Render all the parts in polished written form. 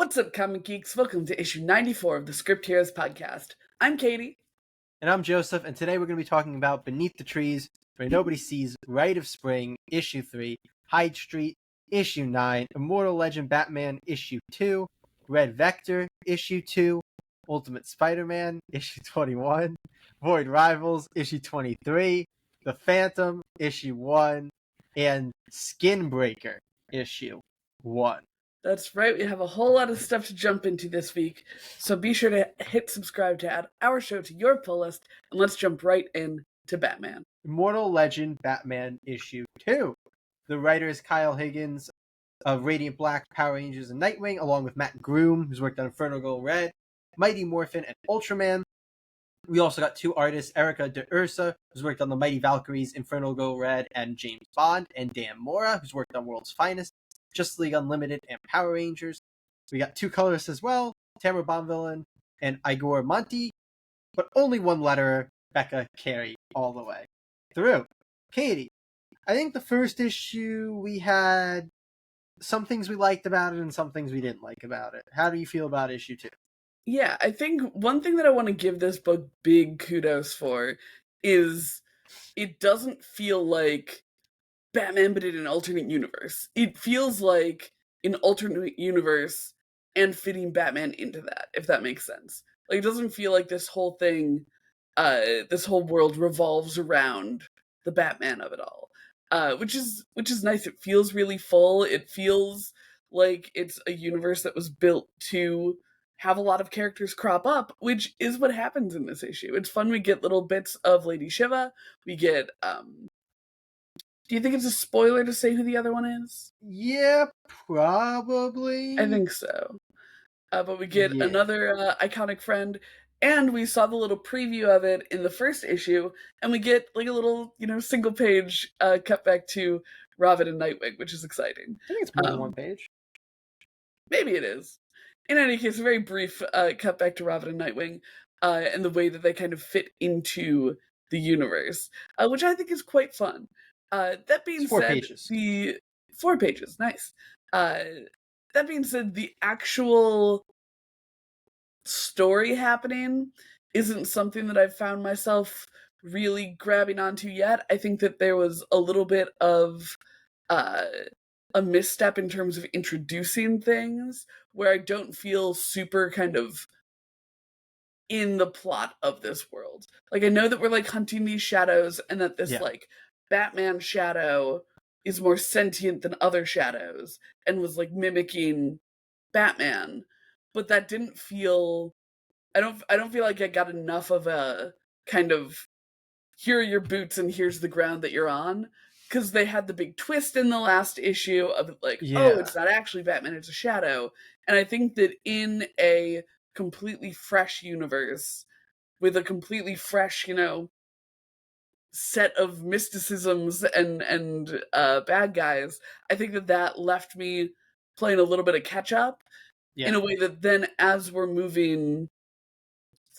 What's up, comic geeks? Welcome to issue 94 of the Script Heroes podcast. I'm Katie. And I'm Joseph, and today we're going to be talking about Beneath the Trees, Where Nobody Sees, Rite of Spring, issue 3, Hyde Street, issue 9, Immortal Legend Batman, issue 2, Red Vector, issue 2, Ultimate Spider-Man, issue 21, Void Rivals, issue 23, The Phantom, issue 1, and Skinbreaker, issue 1. That's right, we have a whole lot of stuff to jump into this week, so be sure to hit subscribe to add our show to your pull list, and let's jump right in to Batman. Immortal Legend Batman, issue 2. The writer is Kyle Higgins of Radiant Black, Power Rangers, and Nightwing, along with Matt Groom, who's worked on Inferno Girl Red, Mighty Morphin, and Ultraman. We also got two artists, Erica de Ursa, who's worked on the Mighty Valkyries, Inferno Girl Red, and James Bond, and Dan Mora, who's worked on World's Finest, Justice League Unlimited, and Power Rangers. We got two colorists as well, Tamara Bonvillain and Igor Monti, but only one letterer, Becca Carey, all the way through. Katie, I think the first issue we had some things we liked about it and some things we didn't like about it. How do you feel about issue 2? Yeah, I think one thing that I want to give this book big kudos for is it doesn't feel like Batman but in an alternate universe. It feels like an alternate universe and fitting Batman into that, if that makes sense. Like, it doesn't feel like this whole thing, this whole world revolves around the Batman of it all. Which is nice. It feels really full. It feels like it's a universe that was built to have a lot of characters crop up, which is what happens in this issue. It's fun. We get little bits of Lady Shiva. We get, do you think it's a spoiler to say who the other one is? Yeah, probably. I think so. But we get another iconic friend, and we saw the little preview of it in the first issue, and we get like a little, single page cutback to Robin and Nightwing, which is exciting. I think it's more than one page. Maybe it is. In any case, a very brief cutback to Robin and Nightwing, and the way that they kind of fit into the universe, which I think is quite fun. That being Four said, pages. the 4 pages, nice. That being said, the actual story happening isn't something that I've found myself really grabbing onto yet. I think that there was a little bit of a misstep in terms of introducing things where I don't feel super kind of in the plot of this world. Like, I know that we're like hunting these shadows and that this like Batman shadow is more sentient than other shadows and was like mimicking Batman, but that didn't feel, I don't feel like I got enough of a kind of here are your boots and here's the ground that you're on, because they had the big twist in the last issue of like, oh, it's not actually Batman, it's a shadow. And I think that in a completely fresh universe with a completely fresh, set of mysticisms and bad guys, I think that left me playing a little bit of catch up in a way that then as we're moving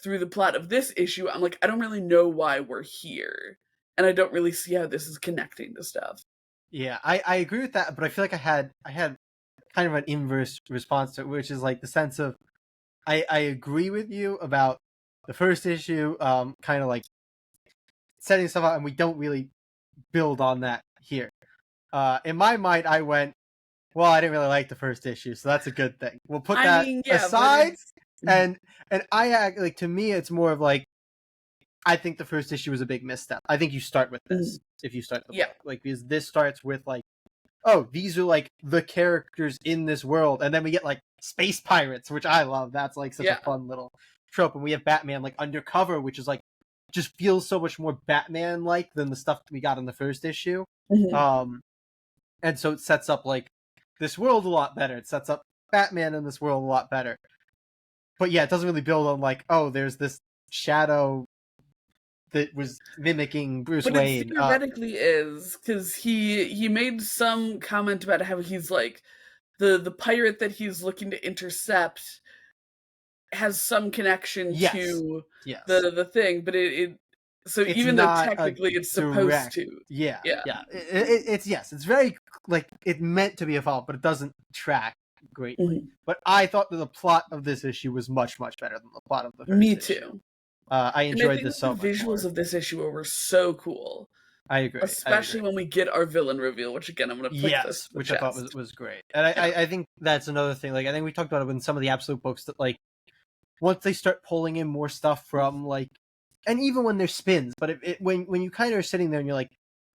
through the plot of this issue, I'm like, I don't really know why we're here. And I don't really see how this is connecting to stuff. Yeah, I agree with that, but I feel like I had kind of an inverse response to it, which is like the sense of I agree with you about the first issue, kind of like setting stuff up, and we don't really build on that here. In my mind, I went, well, I didn't really like the first issue, so that's a good thing. We'll put that aside, and I act like, to me, it's more of like, I think the first issue was a big misstep. I think you start with this if you start the book, like, because this starts with like, oh, these are like the characters in this world, and then we get like space pirates, which I love. That's like such a fun little trope, and we have Batman like undercover, which is like just feels so much more Batman like than the stuff we got in the first issue. And so it sets up like this world a lot better. It sets up Batman in this world a lot better. But yeah, it doesn't really build on like, oh, there's this shadow that was mimicking Bruce Wayne. It theoretically is, because he made some comment about how he's like the pirate that he's looking to intercept has some connection to the thing, but so it's even though technically it's supposed to. It's very like it meant to be a fault, but it doesn't track greatly. But I thought that the plot of this issue was much, much better than the plot of the first Me issue. too. I And I enjoyed think this that so the much visuals more. of this issue were so cool. I agree. Especially when we get our villain reveal, which again, I'm going to put this to the which chest. I thought was great. And I think that's another thing. Like, I think we talked about it in some of the Absolute books that, like, once they start pulling in more stuff from, like, and even when there's spins, but when you kind of are sitting there and you're like,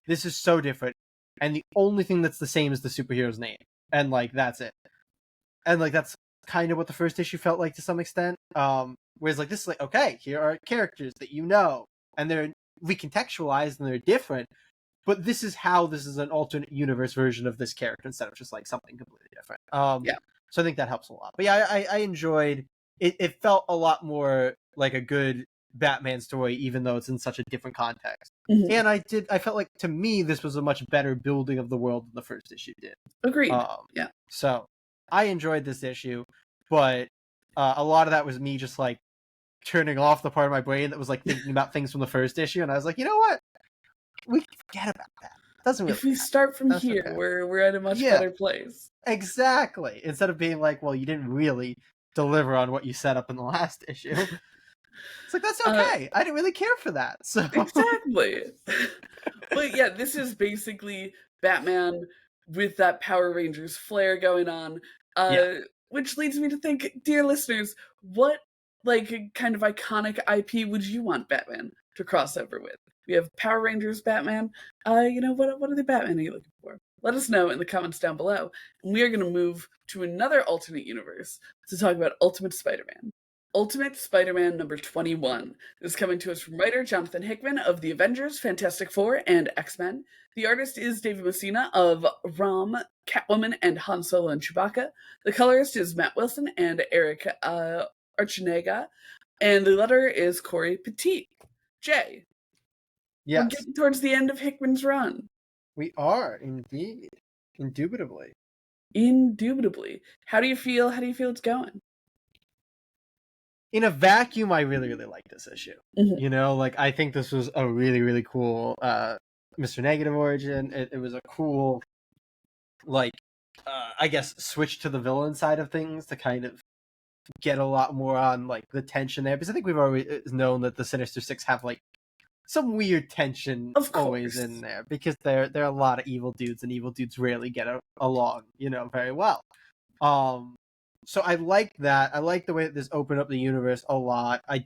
this is so different, and the only thing that's the same is the superhero's name, and, like, that's it. And, like, that's kind of what the first issue felt like to some extent. Whereas, like, this is like, okay, here are characters that you know, and they're recontextualized and they're different, but this is an alternate universe version of this character instead of just, like, something completely different. So I think that helps a lot. But yeah, I enjoyed it. It felt a lot more like a good Batman story, even though it's in such a different context. And I felt like, to me, this was a much better building of the world than the first issue did. Agreed. Yeah. So I enjoyed this issue, but a lot of that was me just, like, turning off the part of my brain that was, like, thinking about things from the first issue, and I was like, you know what? We can forget about that. Doesn't really if we matter. start from That's here, okay. we're at a much better place. Exactly. Instead of being like, well, you didn't really deliver on what you set up in the last issue. It's like, that's okay. I didn't really care for that. So exactly. But yeah, this is basically Batman with that Power Rangers flair going on. Which leads me to think, dear listeners, what, like, kind of iconic IP would you want Batman to cross over with? We have Power Rangers Batman. What other Batman are you looking for? Let us know in the comments down below. And we are going to move to another alternate universe to talk about Ultimate Spider-Man. Ultimate Spider-Man number 21 is coming to us from writer Jonathan Hickman of The Avengers, Fantastic Four, and X-Men. The artist is David Messina of Rom, Catwoman, and Han Solo and Chewbacca. The colorist is Matt Wilson and Eric Archinega. And the letterer is Corey Petit. Jay. Yes. We're getting towards the end of Hickman's run. We are, indeed. Indubitably. How do you feel it's going? In a vacuum, I really, really like this issue. You know, like, I think this was a really, really cool Mr. Negative origin. It was a cool, like, I guess, switch to the villain side of things to kind of get a lot more on, like, the tension there. Because I think we've always known that the Sinister Six have, like, some weird tension always in there. Because there are a lot of evil dudes, and evil dudes rarely get along, you know, very well. So I like that. I like the way that this opened up the universe a lot. I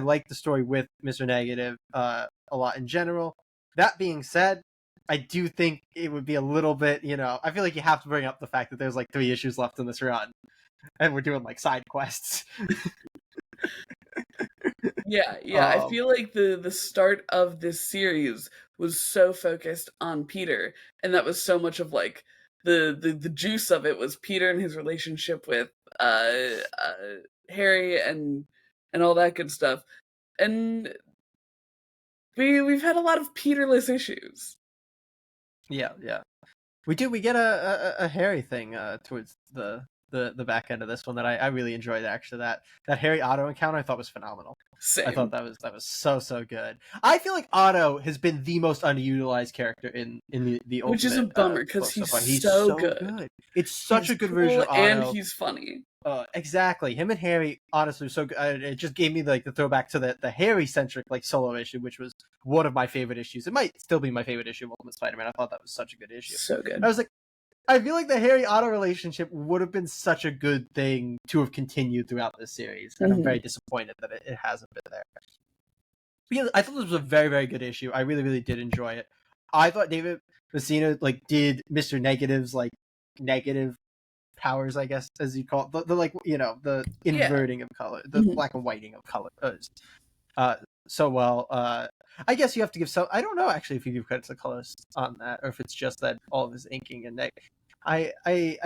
like the story with Mr. Negative a lot in general. That being said, I do think it would be a little bit, you know, I feel like you have to bring up the fact that there's, like, 3 issues left in this run, and we're doing, like, side quests. Yeah, I feel like the start of this series was so focused on Peter, and that was so much of, like, the juice of it was Peter and his relationship with Harry and all that good stuff. And we've had a lot of Peterless issues. Yeah. We get a Harry thing towards the back end of this one that I really enjoyed. Actually, that Harry Otto encounter I thought was phenomenal. Same. I thought that was so good. I feel like Otto has been the most underutilized character in the Ultimate, which is a bummer because he's so good. It's such a good version of Otto, and he's funny. Exactly. Him and Harry, honestly, so good. It just gave me, like, the throwback to the Harry-centric, like, solo issue, which was one of my favorite issues. It might still be my favorite issue of Ultimate Spider-Man. I thought that was such a good issue. So good. I was like, I feel like the Harry-Otto relationship would have been such a good thing to have continued throughout this series, and I'm very disappointed that it hasn't been there. But yeah, I thought this was a very, very good issue. I really, really did enjoy it. I thought David Messina, like, did Mr. Negative's, like, negative powers, I guess, as you call it, the like, you know, the inverting of color, the black and whiting of colors, so well. I guess you have to give some. I don't know actually if you give credit to the colorist on that, or if it's just that all of his inking and I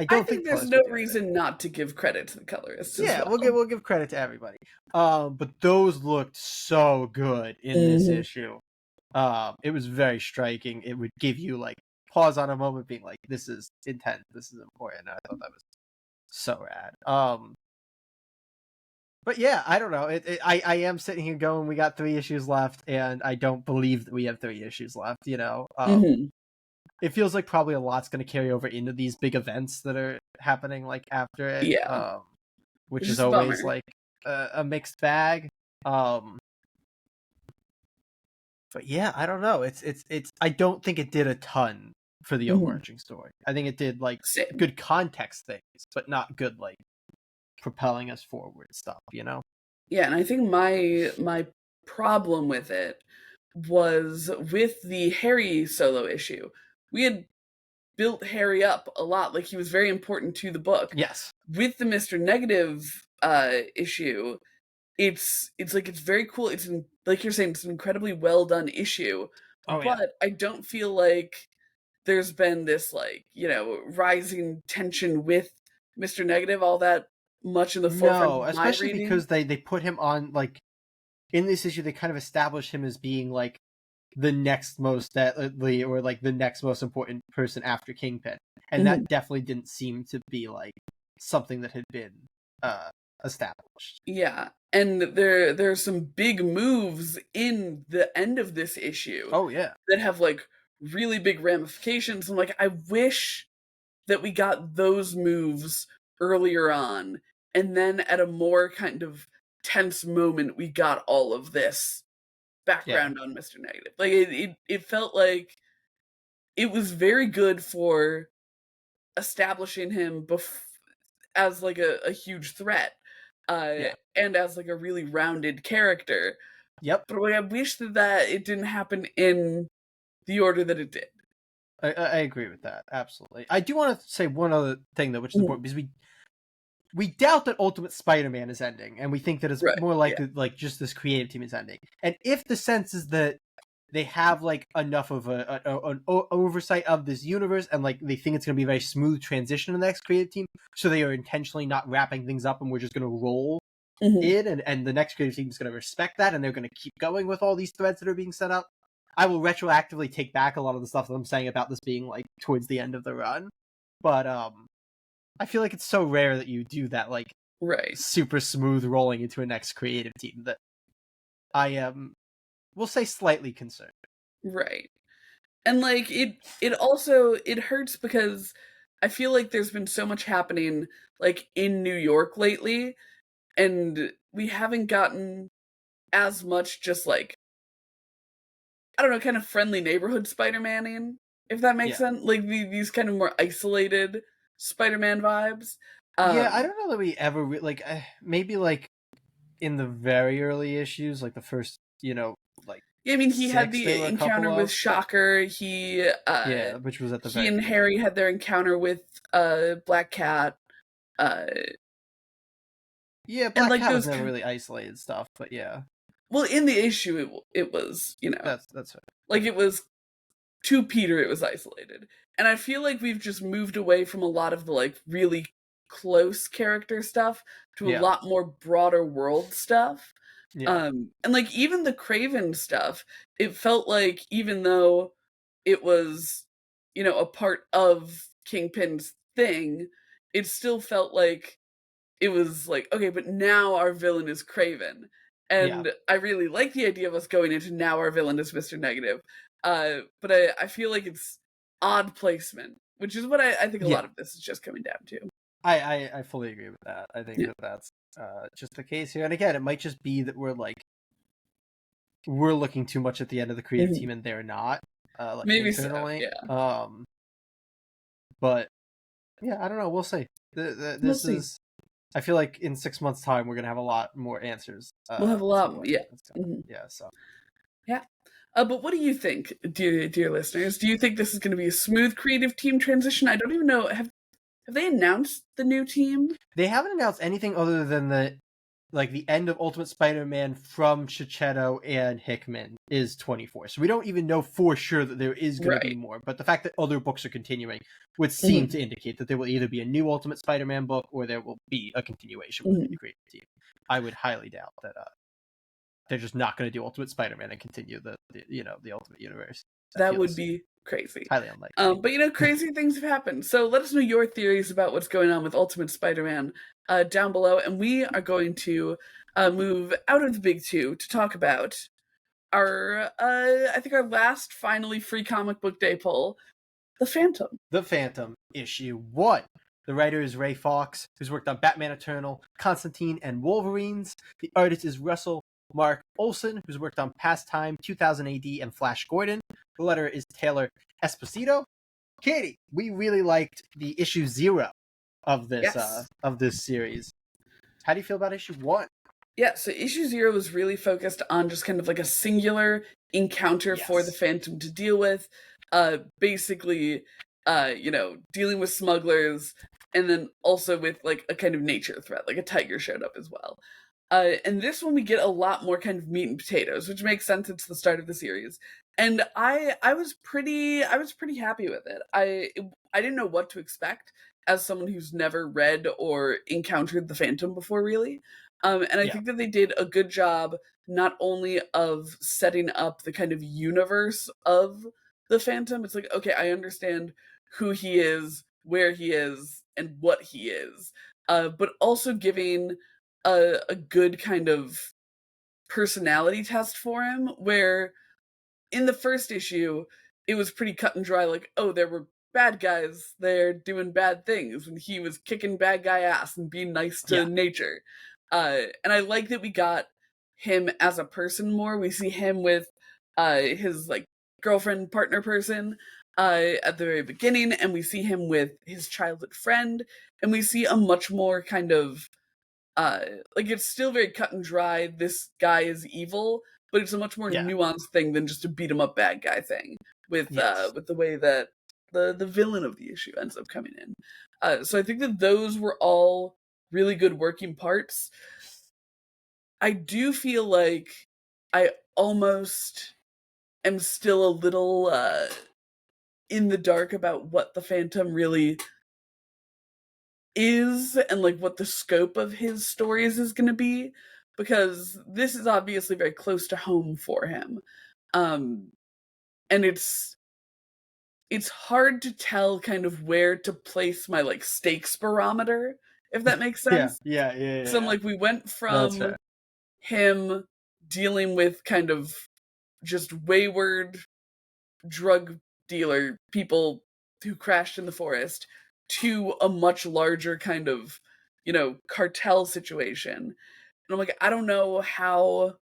don't think there's no reason not to give credit to the colorist. Yeah, well. we'll give credit to everybody. But those looked so good in this issue. It was very striking. It would give you, like, pause on a moment, being like, this is intense, this is important. I thought that was so rad. But yeah, I don't know. I am sitting here going, we got 3 issues left, and I don't believe that we have 3 issues left, you know. it feels like probably a lot's going to carry over into these big events that are happening like after it, Yeah, which which is is a always bummer. like a mixed bag. Um, but yeah, I don't know. It's. I don't think it did a ton for the Mhm. overarching story. I think it did like Same. good context things, but not good like propelling us forward stuff. You know? Yeah, and I think my problem with it was with the Harry solo issue. We had built Harry up a lot, like he was very important to the book. Yes. With the Mr. Negative issue, it's like it's very cool. Like you're saying, it's an incredibly well done issue, Oh yeah. but I don't feel like there's been this like, rising tension with Mr. Negative all that much in the forefront No, of my especially reading. because they put him on like in this issue they kind of establish him as being like the next most deadly or like the next most important person after Kingpin, and Mhm. that definitely didn't seem to be like something that had been uh established. Yeah, and there's some big moves in the end of this issue Oh yeah, that have like really big ramifications. And like I wish that we got those moves earlier on, and then at a more kind of tense moment we got all of this yeah, background on Mr. Negative. Like it felt like it was very good for establishing him as like a huge threat, yeah. and as like a really rounded character. Yep, But like I wish that it didn't happen in the order that it did. I agree with that absolutely. I do want to say one other thing though, which is Mhm. important because we doubt that Ultimate Spider-Man is ending, and we think that it's Right. more Yeah. likely like just this creative team is ending. And if the sense is that they have like enough of an oversight of this universe and like they think it's going to be a very smooth transition to the next creative team, so they are intentionally not wrapping things up and we're just going to roll Mhm. in, and the next creative team is going to respect that and they're going to keep going with all these threads that are being set up. I will retroactively take back a lot of the stuff that I'm saying about this being like towards the end of the run, but I feel like it's so rare that you do that like Right. super smooth rolling into a next creative team that I am, we'll say, slightly concerned. Right. And like it also it hurts because I feel like there's been so much happening like in New York lately, and we haven't gotten as much just like, I don't know, kind of friendly neighborhood Spider-Maning, if that makes Yeah. sense. Like these kind of more isolated Spider-Man vibes. Yeah, I Um don't know that we ever like maybe like in the very early issues, like the first, like yeah, I mean he had six, there the were a couple encounter with of Shocker. He yeah, which was at the he very and beginning. Harry had their encounter with Black Cat. Uh Yeah, and Black like Cat was those never really isolated stuff, but yeah, well, in the issue it was, that's right. like it was to Peter it was isolated. And I feel like we've just moved away from a lot of the like really close character stuff to a Yeah, lot more broader world stuff. yeah, And like even the Craven stuff, it felt like even though it was, a part of Kingpin's thing, it still felt like it was like, okay, but now our villain is Craven. yeah, And I really like the idea of us going into now our villain is Mr. Negative. But I feel like it's odd placement, which is what I think a yeah. lot of this is just coming down to. I fully agree with that. I think Yeah. that that's just the case here. And again, it might just be that we're looking too much at the end of the creative Mhm. team and they're not, like Maybe so, internally. yeah. But yeah, I don't know. We'll see. We'll This see. is. I feel like in 6 months' time we're gonna have a lot more answers We'll have a to lot, what yeah. is going. Mhm. Yeah. So Yeah. But what do you think, dear listeners? Do you think this is going to be a smooth creative team transition? I don't even know. Have they announced the new team? they haven't announced anything other than the end of Ultimate Spider-Man from Chichetto and Hickman is 24. So we don't even know for sure that there is going to be Right. more. But the fact that other books are continuing would seem Mhm. to indicate that there will either be a new Ultimate Spider-Man book or there will be a continuation within the Mhm. creative team. I would highly doubt that they're just not going to do Ultimate Spider-Man and continue the Ultimate Universe. That That would feels be crazy. highly unlikely. But crazy things have happened. So let us know your theories about what's going on with Ultimate Spider-Man down below, and we are going to move out of the big two to talk about our I think our last finally free comic book day poll. The Phantom. The Phantom, issue 1. The writer is Ray Fawkes, who's worked on Batman Eternal, Constantine, and Wolverines. The artist is Russell Mark Olson, who's worked on Pastime, 2000 AD, and Flash Gordon. The letterer is Taylor Esposito. Katie, we really liked the issue 0 of this series. How do you feel about issue 1? Yeah, so issue 0 was really focused on just kind of like a singular encounter for the Phantom to deal with. Basically, dealing with smugglers, and then also with like a kind of nature threat, like a tiger showed up as well. And this one we get a lot more kind of meat and potatoes, which makes sense. It's the start of the series, and I was pretty happy with it. I didn't know what to expect as someone who's never read or encountered the Phantom before, really. And I think that they did a good job not only of setting up the kind of universe of the Phantom. It's like, okay, I understand who he is, where he is, and what he is, but also giving a good kind of personality test for him, where in the first issue, it was pretty cut and dry, like, oh, there were bad guys there doing bad things, and he was kicking bad guy ass and being nice to nature. And I like that we got him as a person more. We see him with his like girlfriend, partner person at the very beginning, and we see him with his childhood friend, and we see a much more kind of like, it's still very cut and dry, this guy is evil, but it's a much more nuanced thing than just a beat 'em up bad guy thing with the way that the villain of the issue ends up coming in. So I think that those were all really good working parts. I do feel like I almost am still a little in the dark about what the Phantom really is and like what the scope of his stories is going to be, because this is obviously very close to home for him. And it's hard to tell kind of where to place my like stakes barometer, if that makes sense. So I'm like, we went from him dealing with kind of just wayward drug dealer people who crashed in the forest to a much larger kind of, cartel situation. And I'm like, I don't know how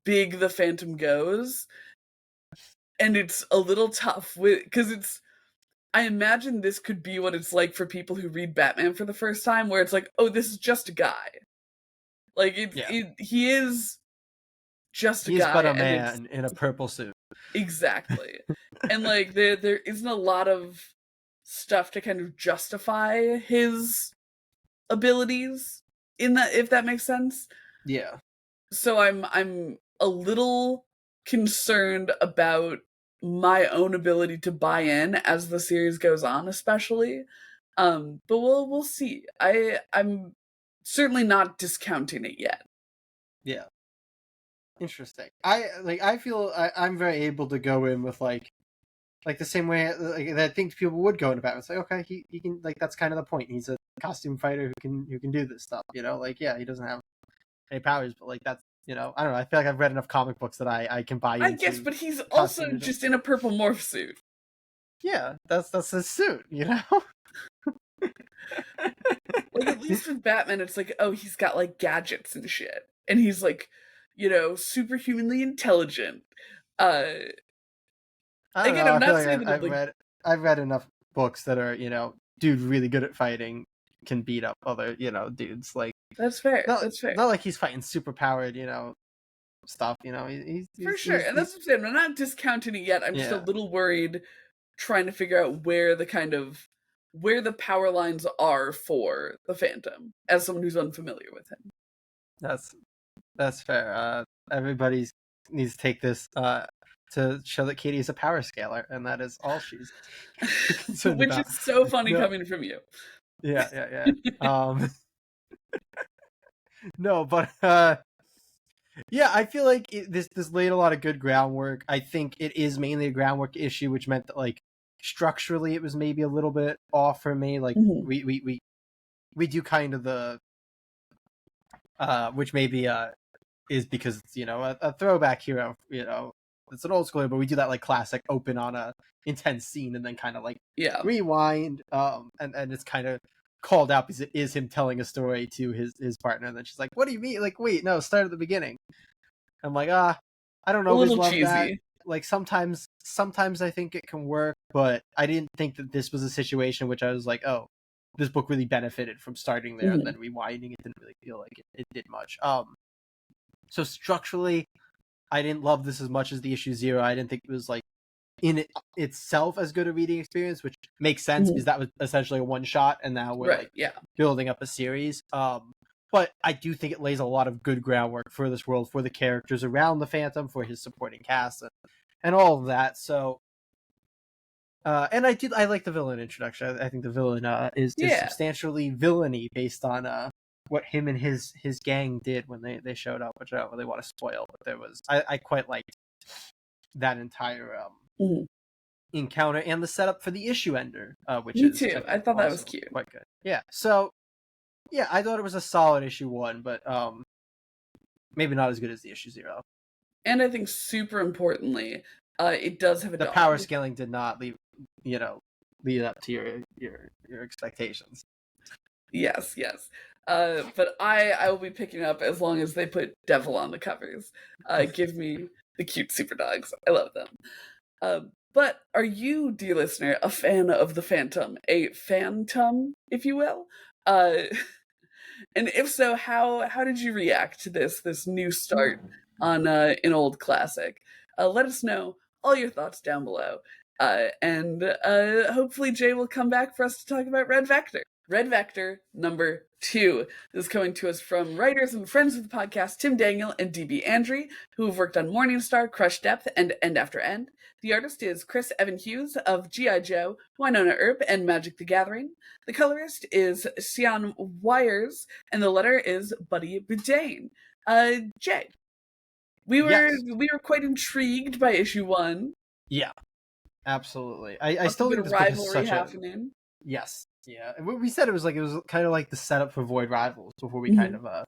big the Phantom goes. And it's a little tough because I imagine this could be what it's like for people who read Batman for the first time, where it's like, oh, this is just a guy. Like, he is just a guy. He's but a man in a purple suit. Exactly. And like, there isn't a lot of stuff to kind of justify his abilities in that, if that makes sense. Yeah. So I'm a little concerned about my own ability to buy in as the series goes on, especially. But we'll see. I'm certainly not discounting it yet. Yeah. Interesting. I feel I'm very able to go in with like the same way that I think people would go into Batman. It's like, okay, he can, like, that's kind of the point. He's a costume fighter who can do this stuff, like, yeah, he doesn't have any powers, but like, that's, I don't know, I feel like I've read enough comic books that I can buy into. I guess, but he's also just in a purple morph suit. Yeah, that's his suit, Like, at least with Batman, it's like, oh, he's got like gadgets and shit, and he's like, superhumanly intelligent. Again, I'm not saying that I've read enough books that are, dude really good at fighting can beat up other, dudes. Like, that's fair. That's fair. Not like he's fighting super powered, stuff. He's for sure. And that's what I'm saying. I'm not discounting it yet. I'm just a little worried, trying to figure out where the power lines are for the Phantom as someone who's unfamiliar with him. That's fair. Everybody needs to take this to show that Katie is a power scaler, and that is all she's concerned Which about. Is so funny coming from you. Yeah. No, but yeah, I feel like this laid a lot of good groundwork. I think it is mainly a groundwork issue, which meant that, like, structurally it was maybe a little bit off for me. Like, we do kind of the which maybe is because it's, a throwback hero, it's an old school, but we do that like classic open on a intense scene and then kind of like Yeah. rewind, and it's kind of called out because it is him telling a story to his partner, and then she's like, what do you mean? Like, wait, no, start at the beginning. I'm like, I don't A always little love that. cheesy. Like sometimes I think it can work, but I didn't think that this was a situation which I was like, oh, this book really benefited from starting there and then rewinding. It didn't really feel like it did much. So structurally, I didn't love this as much as the issue 0. I didn't think it was like in itself as good a reading experience, which makes sense because that was essentially a one shot, and now we're like building up a series. But I do think it lays a lot of good groundwork for this world, for the characters around the Phantom, for his supporting cast, and all of that. So, and I like the villain introduction. I think the villain is substantially villainy based on what him and his gang did when they showed up, which I don't really want to spoil. But there was I quite liked that entire encounter and the setup for the issue ender, which Me is too. I thought that was cute. Quite good. Yeah. So yeah, I thought it was a solid issue 1, but maybe not as good as the issue 0. And I think super importantly, it does have a the power scaling did not lead up to your expectations. Yes. But I will be picking up as long as they put Devil on the covers. Give me the cute super dogs. I love them. But are you, dear listener, a fan of the Phantom? A phantom, if you will? And if so, how did you react to this new start on an old classic? Let us know all your thoughts down below. And hopefully Jay will come back for us to talk about Red Vector. Red Vector number 2. This is coming to us from writers and friends of the podcast, Tim Daniel and DB Andre, who have worked on Morningstar, Crush Depth, and End After End. The artist is Chris Evan Hughes of G.I. Joe, Winona Earp, and Magic the Gathering. The colorist is Sian Wires, and the letter is Buddy Boudin. Jay, we were quite intrigued by issue 1. Yeah, absolutely. I still think this book is such happening. Yes. Yeah, we said it was kind of like the setup for Void Rivals before we kind of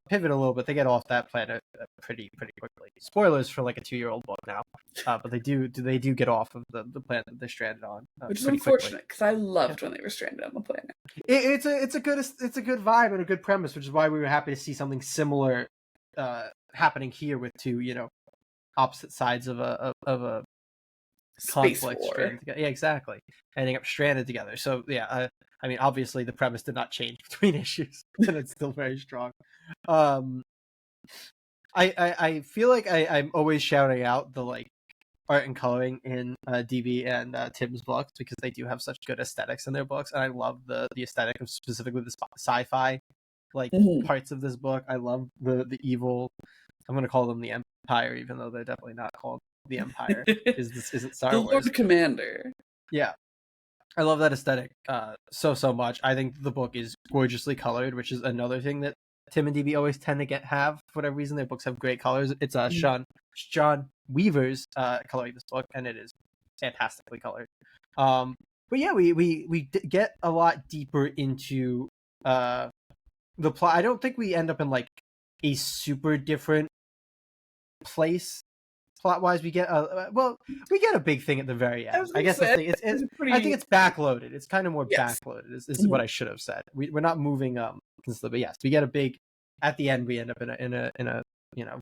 pivot a little bit. They get off that planet pretty quickly. Spoilers for like a 2-year-old book now, but they do get off of the planet that they're stranded on, which is unfortunate because I loved when they were stranded on the planet. It's a good vibe and a good premise, which is why we were happy to see something similar happening here with 2 opposite sides of a conflict stranded together. Yeah, exactly. Ending up stranded together. So yeah, I mean, obviously the premise did not change between issues, and it's still very strong. I feel like I'm always shouting out the like art and coloring in DB and Tim's books because they do have such good aesthetics in their books, and I love the aesthetic of specifically the sci-fi like parts of this book. I love the evil. I'm going to call them the Empire, even though they're definitely not called the Empire. This isn't Star Wars. The Lord Commander. Yeah. I love that aesthetic so much. I think the book is gorgeously colored, which is another thing that Tim and DB always tend to have for whatever reason. Their books have great colors. It's Sean Weaver's coloring this book, and it is fantastically colored. But yeah, we get a lot deeper into the plot. I don't think we end up in like a super different place plot-wise. We get a big thing at the very end. I guess I think it's backloaded. It's kind of more backloaded. This is what I should have said. We're not moving but yes, we get a big at the end. We end up in a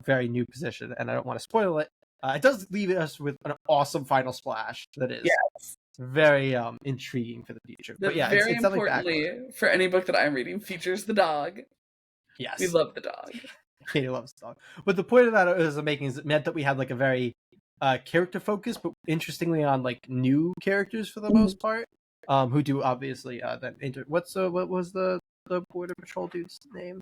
very new position, and I don't want to spoil it. It does leave us with an awesome final splash that is very intriguing for the future. But yeah, very importantly for any book that I'm reading features the dog. Yes, we love the dog. Katie loves the dog. But the point of that is it meant that we had like a very character focus, but interestingly on like new characters for the most part, who do obviously then what was the Border Patrol dude's name?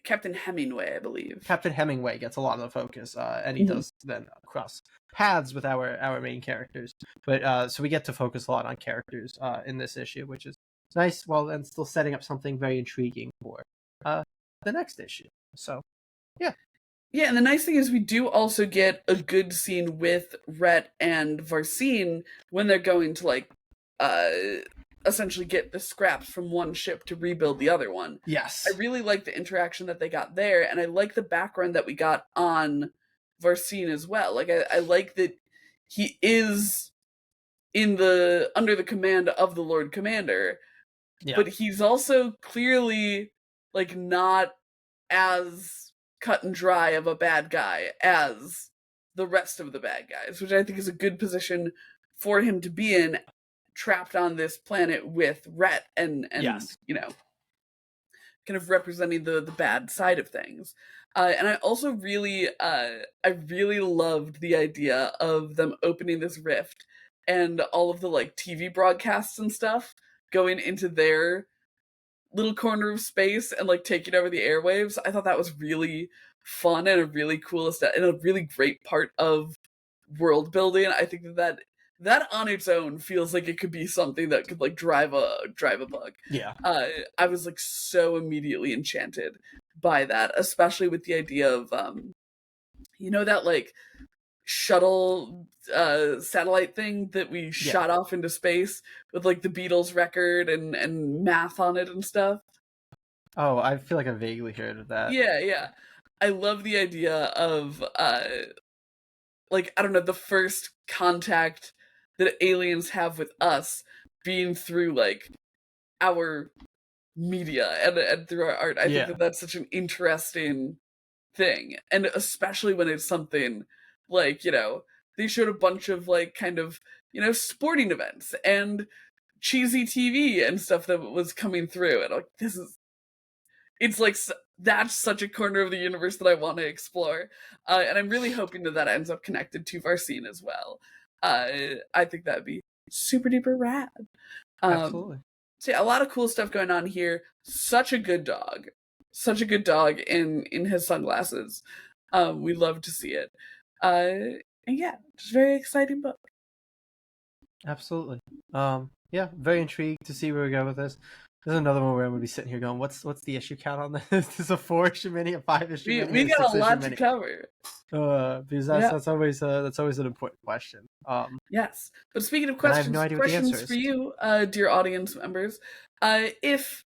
Captain Hemingway, I believe. Captain Hemingway gets a lot of the focus, and he does then cross paths with our main characters. But so we get to focus a lot on characters in this issue, which is nice, while and still setting up something very intriguing for the next issue. So yeah, and the nice thing is we do also get a good scene with Rhett and Varsine when they're going to like essentially get the scraps from one ship to rebuild the other one. Yes, I really like the interaction that they got there, and I like the background that we got on Varsine as well. Like I like that he is under the command of the Lord Commander, Yeah. but he's also clearly like not as cut and dry of a bad guy as the rest of the bad guys, which I think is a good position for him to be in, trapped on this planet with Rhett and Yes. kind of representing the bad side of things. And I also I really loved the idea of them opening this rift and all of the like TV broadcasts and stuff going into their little corner of space and like taking over the airwaves. I thought that was really fun and a really cool and a really great part of world building. I think that on its own feels like it could be something that could like drive a bug. Yeah. I was like so immediately enchanted by that, especially with the idea of that like shuttle satellite thing that we shot off into space with like the Beatles record and math on it and stuff. Oh, I feel like I vaguely heard of that. Yeah. I love the idea of like I don't know, the first contact that aliens have with us being through like our media and through our art. I think that that's such an interesting thing, and especially when it's something like they showed a bunch of like kind of sporting events and cheesy TV and stuff that was coming through, and like it's like that's such a corner of the universe that I want to explore, and I'm really hoping that ends up connected to Varsine as well. I think that'd be super duper rad. Absolutely. So yeah, a lot of cool stuff going on here. Such a good dog. Such a good dog in his sunglasses. We love to see it. And yeah, just very exciting book. Absolutely. Yeah, very intrigued to see where we go with this. There's another one where I'm gonna be sitting here going, "What's the issue count on this? Is this a 4-issue mini, a 5-issue mini, We a got a 6-issue lot mini?" to cover. Because that's always an important question. Yes, but speaking of and I have no questions, idea what the answer is. for you, dear audience members, if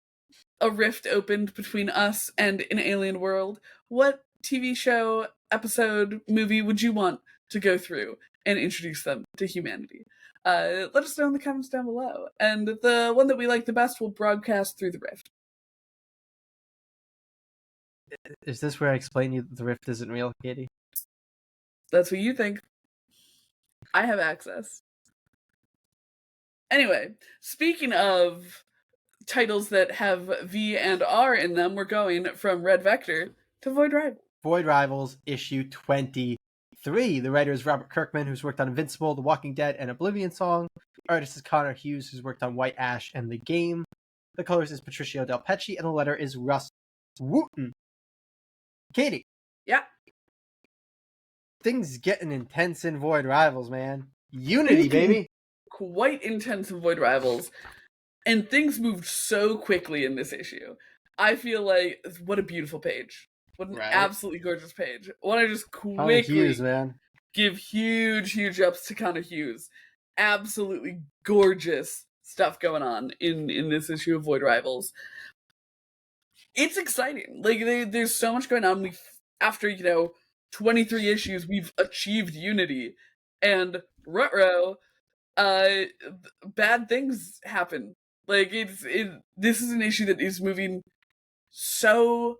a rift opened between us and an alien world, what TV show, episode, movie would you want to go through and introduce them to humanity? Let us know in the comments down below. And the one that we like the best will broadcast through the rift. Is this where I explain you that the rift isn't real, Katie? That's what you think. I have access. Anyway, speaking of titles that have V and R in them, we're going from Red Vector to Void Rivals. Void Rivals, issue 23. The writer is Robert Kirkman, who's worked on Invincible, The Walking Dead, and Oblivion Song. The artist is Connor Hughes, who's worked on White Ash and The Game. The colors is Patricio Del Pecci, and the letter is Russ Wooten. Katie. Yeah. Things getting intense in Void Rivals, man. Unity, baby. Quite intense in Void Rivals. And things moved so quickly in this issue. I feel like, what a beautiful page. What an absolutely gorgeous page. I want to just quickly Hughes, man. Give huge ups to Connor Hughes. Absolutely gorgeous stuff going on in this issue of Void Rivals. It's exciting. Like, there's so much going on. After 23 issues, we've achieved unity, and ruh-roh, bad things happen. Like, this is an issue that is moving so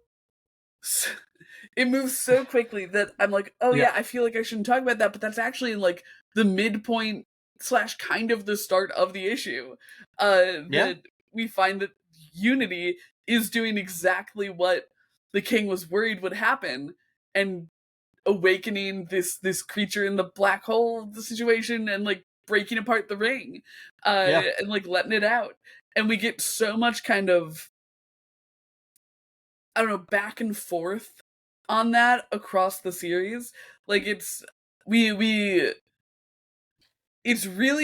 it moves so quickly that I'm like, oh yeah, I feel like I shouldn't talk about that, but that's actually in like the midpoint / kind of the start of the issue. That we find that Unity is doing exactly what the king was worried would happen, and awakening this creature in the black hole situation and like breaking apart the ring, and like letting it out. And we get so much kind of, I don't know, back and forth on that across the series. Like it's really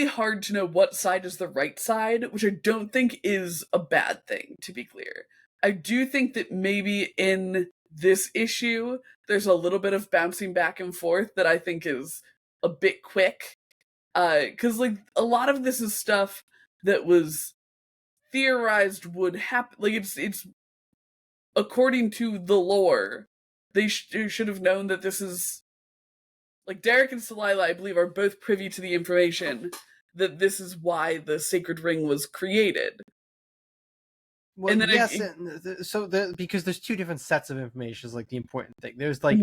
hard to know what side is the right side, which I don't think is a bad thing, to be clear. I do think that maybe in this issue there's a little bit of bouncing back and forth that I think is a bit quick. Cuz like a lot of this is stuff that was theorized would happen. Like it's according to the lore, they should have known that this is like Douek and Salila, I believe, are both privy to the information that this is why the sacred ring was created. Well, And then yes, because there's two different sets of information is like the important thing. There's like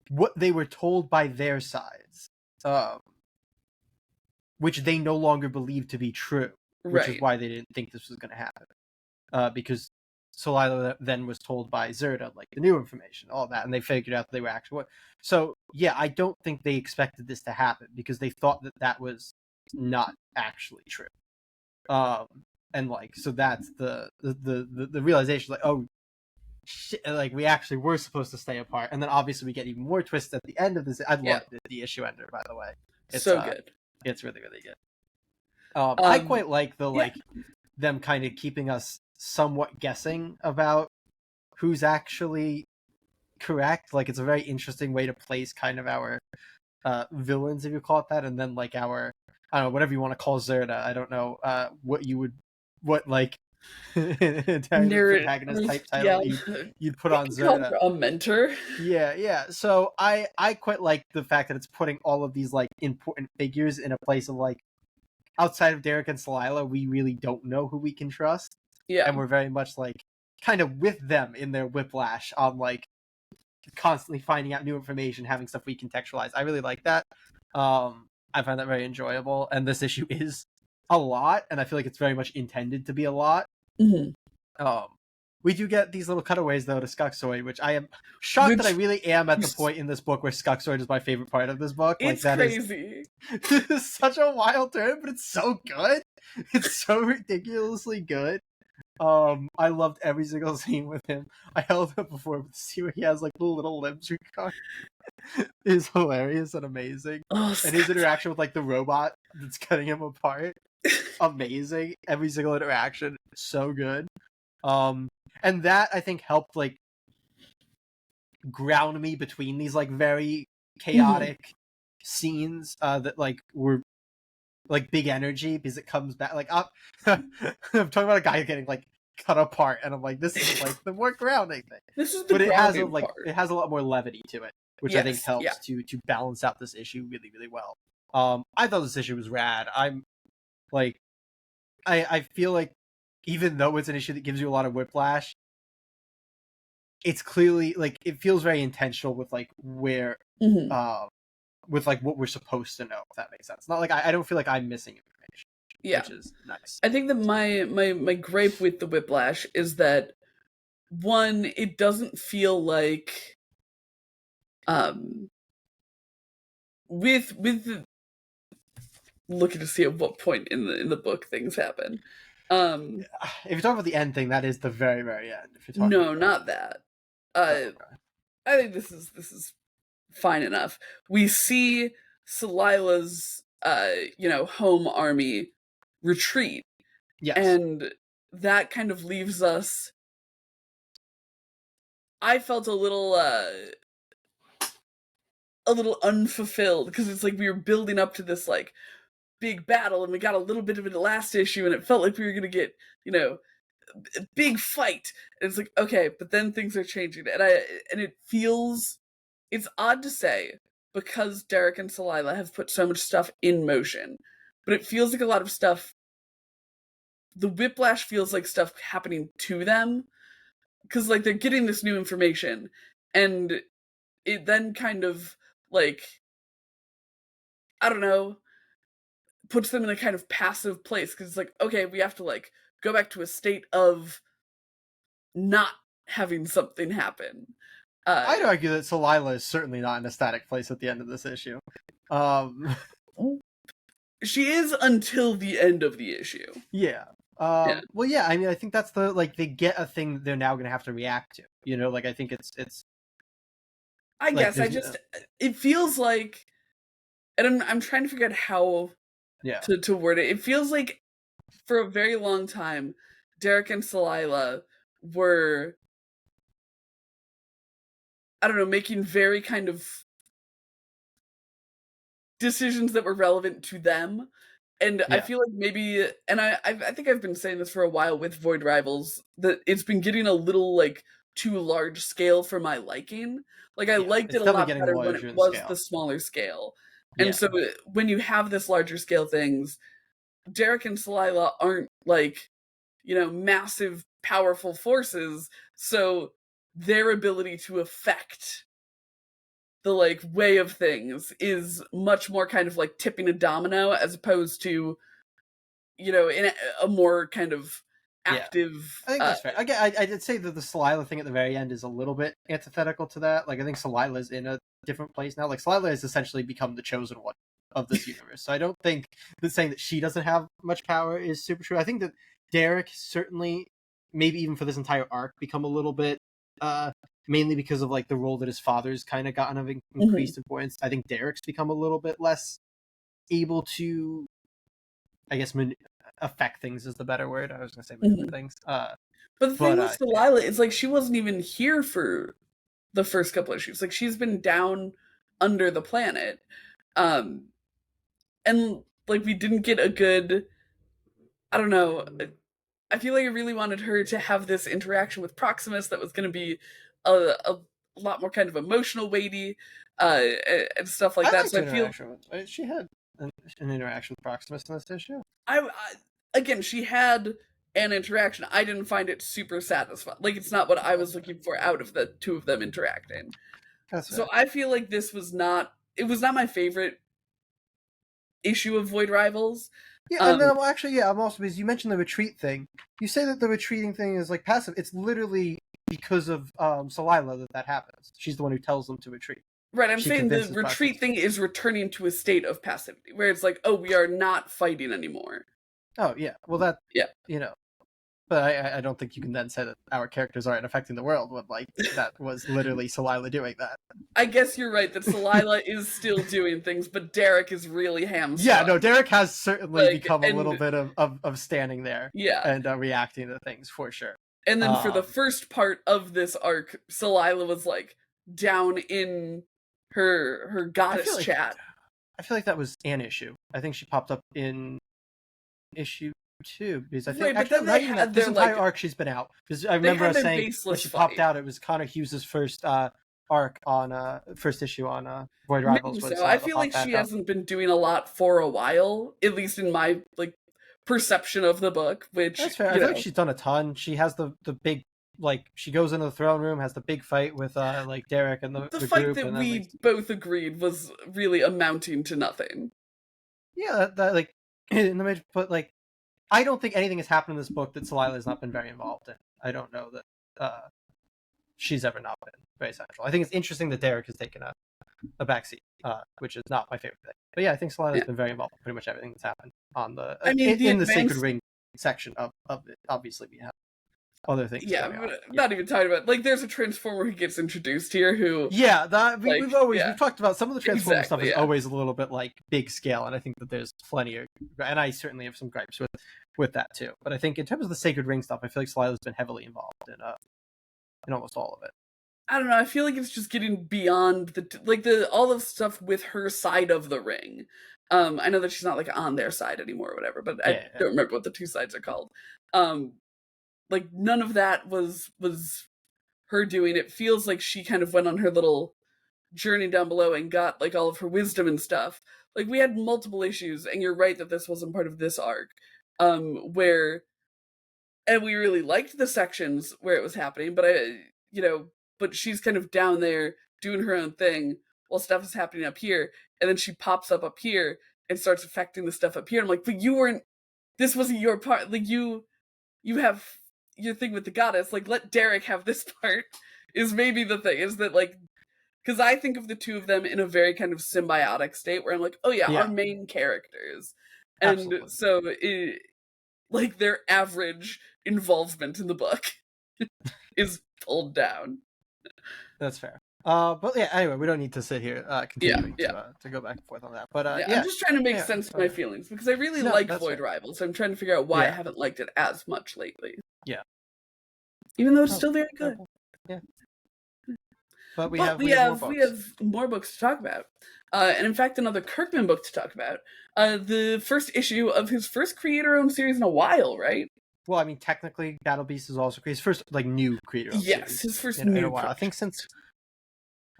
what they were told by their sides, which they no longer believe to be true, which is why they didn't think this was going to happen. Because Solila then was told by Zerda, like, the new information, all that, and they figured out they were actually... So, yeah, I don't think they expected this to happen, because they thought that that was not actually true. And, like, so that's the realization, like, oh, shit, like, we actually were supposed to stay apart, and then obviously we get even more twists at the end of this. I love the issue ender, by the way. It's so good. It's really, really good. I quite like the, like, them kind of keeping us somewhat guessing about who's actually correct. Like, it's a very interesting way to place kind of our villains, if you call it that, and then, like, our, I don't know, whatever you want to call Zerda. I don't know what like protagonist type title you'd put on Zerda. A mentor. Yeah. So I quite like the fact that it's putting all of these, like, important figures in a place of, like, outside of Douek and Salila, we really don't know who we can trust. Yeah. And we're very much, like, kind of with them in their whiplash on, like, constantly finding out new information, having stuff we contextualize. I really like that. I find that very enjoyable. And this issue is a lot, and I feel like it's very much intended to be a lot. We do get these little cutaways, though, to Skuxoid, which I am shocked that I really am at the point in this book where Skuxoid is my favorite part of this book. It's like, that crazy. Is such a wild turn, but it's so good. It's so ridiculously good. I loved every single scene with him. I held up before to see where he has, like, the little limbs recorded. Is hilarious and amazing. And his interaction with, like, the robot that's cutting him apart, amazing. Every single interaction, so good. And that, I think, helped, like, ground me between these, like, very chaotic scenes that, like, were, like, big energy, because it comes back, like, I'm talking about a guy getting, like, cut apart, and I'm like, this is, like, the more grounding thing. This is the but grounding part. It has a lot more levity to it, which I think helps to balance out this issue really, really well. I thought this issue was rad. I'm, like, I feel like, even though it's an issue that gives you a lot of whiplash, it's clearly, like, it feels very intentional with, like, where, with, like, what we're supposed to know, if that makes sense. Not like, I don't feel like I'm missing information, which is nice. I think that my gripe with the whiplash is that, one, it doesn't feel like, with the, looking to see at what point in the book things happen. If you're talking about the end thing, that is the very, very end. If you're talking not that. I think this is fine enough. We see Salila's home army retreat. Yes. And that kind of leaves us, I felt a little unfulfilled, because it's like we were building up to this, like, big battle, and we got a little bit of it last issue, and it felt like we were gonna get, a big fight. And it's like, okay, but then things are changing, and it feels, it's odd to say, because Douek and Salila have put so much stuff in motion, but it feels like a lot of stuff, the whiplash feels like stuff happening to them, because, like, they're getting this new information, and it then kind of, like, I don't know, puts them in a kind of passive place, because it's like, okay, we have to, like, go back to a state of not having something happen. I'd argue that Salila is certainly not in a static place at the end of this issue. She is until the end of the issue. Yeah. Well, yeah, I mean, I think that's the, like, they get a thing that they're now going to have to react to. Like, I think it's I like, guess, it feels like, and I'm trying to figure out how to word it. It feels like, for a very long time, Douek and Salila were, I don't know, making very kind of decisions that were relevant to them. And I feel like maybe, and I think I've been saying this for a while with Void Rivals, that it's been getting a little, like, too large scale for my liking. Like, I liked it's it a definitely lot getting better when larger it in was scale. the smaller scale. And Yeah. so when you have this larger scale things, Douek and Celila aren't like, massive, powerful forces, so their ability to affect the like way of things is much more kind of like tipping a domino as opposed to, in a more kind of Yeah. active I think that's fair. Again, I did say that the Celila thing at the very end is a little bit antithetical to that. Like, I think Celila's in a different place now. Like, Celila has essentially become the chosen one of this universe. So I don't think that saying that she doesn't have much power is super true. I think that Douek certainly, maybe even for this entire arc, become a little bit, mainly because of like the role that his father's kind of gotten of increased importance. I think Derek's become a little bit less able to, I guess, affect things is the better word. I was going to say maneuver things. But the thing with Yeah. Celila is like she wasn't even here for the first couple issues. Like, she's been down under the planet. Um and like we didn't get a good, I don't know, I feel like I really wanted her to have this interaction with Proximus that was going to be a lot more kind of emotional, weighty, and stuff like I that. liked So her I feel interaction with. She had an interaction with Proximus in this issue. I again, she had an interaction. I didn't find it super satisfying. Like, it's not what I was looking for out of the two of them interacting. That's So fair. I feel like this was not. It was not my favorite issue of Void Rivals. Yeah, and then I'm also, because you mentioned the retreat thing. You say that the retreating thing is like passive. It's literally because of Celila that happens. She's the one who tells them to retreat. Right, I'm She saying the convinces retreat Proximus. thing is returning to a state of passivity, where it's like, oh, we are not fighting anymore. Oh yeah, well that Yeah. But I don't think you can then say that our characters aren't affecting the world when like that was literally Celila doing that. I guess you're right that Celila is still doing things, but Douek is really hamstrung. Yeah, no, Douek has certainly Like, become a little bit of standing there, yeah, and reacting to things for sure. and then for the first part of this arc, Celila was like down in her goddess chat. I feel like that was an issue. I think she popped up in issue 2 because I think Right, but then they had this their entire like arc she's been out, because I remember us saying when baseless she fight. popped out, it was Connor Hughes' first arc on first issue on Void Rivals. So I feel like she hasn't been doing a lot for a while, at least in my like perception of the book. Which that's fair. I feel like she's done a ton. She has the big, like, she goes into the throne room, has the big fight with like Douek and the fight group, that and we both agreed was really amounting to nothing. Yeah, that like in the mid, but like I don't think anything has happened in this book that Celila has not been very involved in. I don't know that she's ever not been very central. I think it's interesting that Douek has taken a backseat, which is not my favorite thing. But yeah, I think Celila has been very involved in pretty much everything that's happened on the in the Sacred Ring section of it. Obviously, we have other things. Yeah, not even talking about, like, there's a Transformer who gets introduced here who we've talked about some of the Transformer stuff is always a little bit like big scale, and I think that there's plenty of, and I certainly have some gripes with that too. But I think in terms of the Sacred Ring stuff, I feel like Celila's been heavily involved in almost all of it. I don't know. I feel like it's just getting beyond all the stuff with her side of the ring. I know that she's not like on their side anymore or whatever, but I don't remember what the two sides are called. Like, none of that was her doing. It feels like she kind of went on her little journey down below and got like all of her wisdom and stuff. Like, we had multiple issues, and you're right that this wasn't part of this arc, where, and we really liked the sections where it was happening, but but she's kind of down there doing her own thing while stuff is happening up here, and then she pops up here and starts affecting the stuff up here. I'm like, but this wasn't your part. Like, you have your thing with the goddess. Like, let Douek have this part, is maybe the thing, is that, like, because I think of the two of them in a very kind of symbiotic state where I'm like, oh yeah, our main characters. And absolutely. So like, their average involvement in the book is pulled down. That's fair. But yeah, anyway, we don't need to sit here continuing to go back and forth on that. But I'm just trying to make sense of my feelings, because I really like Void Rivals. So I'm trying to figure out why I haven't liked it as much lately. Yeah. Even though it's still very good. Yeah. But we have more books to talk about. And in fact, another Kirkman book to talk about. The first issue of his first creator-owned series in a while, right? Well, I mean, technically, Battle Beast is also his first like new creator of Yes, series his first in new a while. I project. think since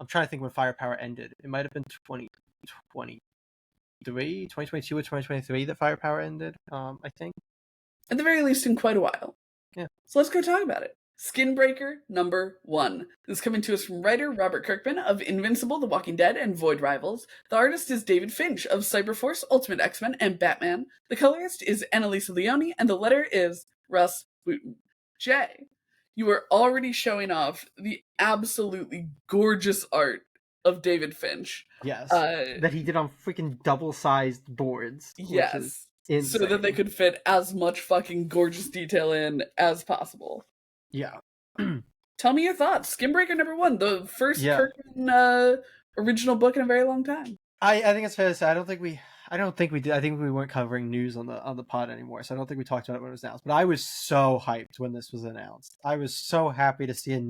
I'm trying to think when Firepower ended. It might have been 2022 or 2023 that Firepower ended. I think. At the very least, in quite a while. Yeah. So let's go talk about it. Skinbreaker #1. This is coming to us from writer Robert Kirkman of Invincible, The Walking Dead, and Void Rivals. The artist is David Finch of Cyberforce, Ultimate X-Men, and Batman. The colorist is Annalisa Leone, and the letter is Russ Wooten. Jay, you are already showing off the absolutely gorgeous art of David Finch. Yes, that he did on freaking double-sized boards. Which is Yes. So that they insane. could fit as much fucking gorgeous detail in as possible. Yeah. Tell me your thoughts. Skinbreaker #1, the first Yeah. Kirkman original book in a very long time. I think it's fair to say I don't think we did. I think we weren't covering news on the pod anymore, so I don't think we talked about it when it was announced. But I was so hyped when this was announced. I was so happy to see a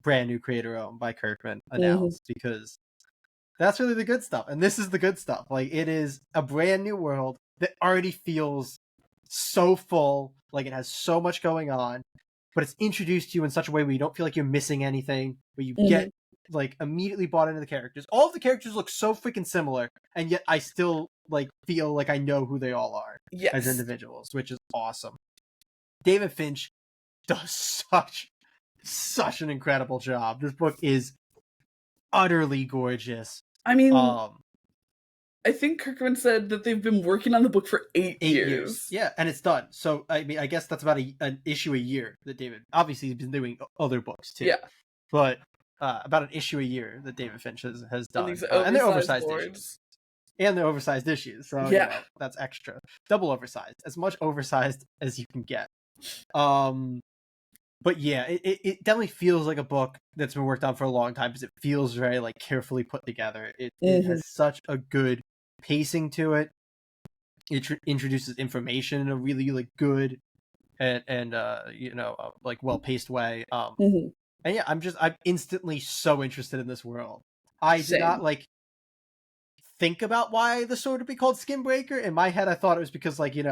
brand new creator owned by Kirkman announced because that's really the good stuff. And this is the good stuff. Like, it is a brand new world that already feels so full, like it has so much going on, but it's introduced to you in such a way where you don't feel like you're missing anything, where you get like immediately bought into the characters. All of the characters look so freaking similar, and yet I still like feel like I know who they all are as individuals, which is awesome. David Finch does such an incredible job. This book is utterly gorgeous. I mean, I think Kirkman said that they've been working on the book for 8 years. Yeah, and it's done. So, I mean, I guess that's about an issue a year that David... Obviously, he's been doing other books, too. Yeah. But about an issue a year that David Finch has done. And they're oversized issues. And they're oversized issues. So, yeah. That's extra. Double oversized. As much oversized as you can get. But yeah, it definitely feels like a book that's been worked on for a long time because it feels very like carefully put together. It has such a good pacing to it. It introduces information in a really like good and like well paced way. And yeah, I'm instantly so interested in this world. I did not like think about why the sword would be called Skinbreaker. In my head, I thought it was because like you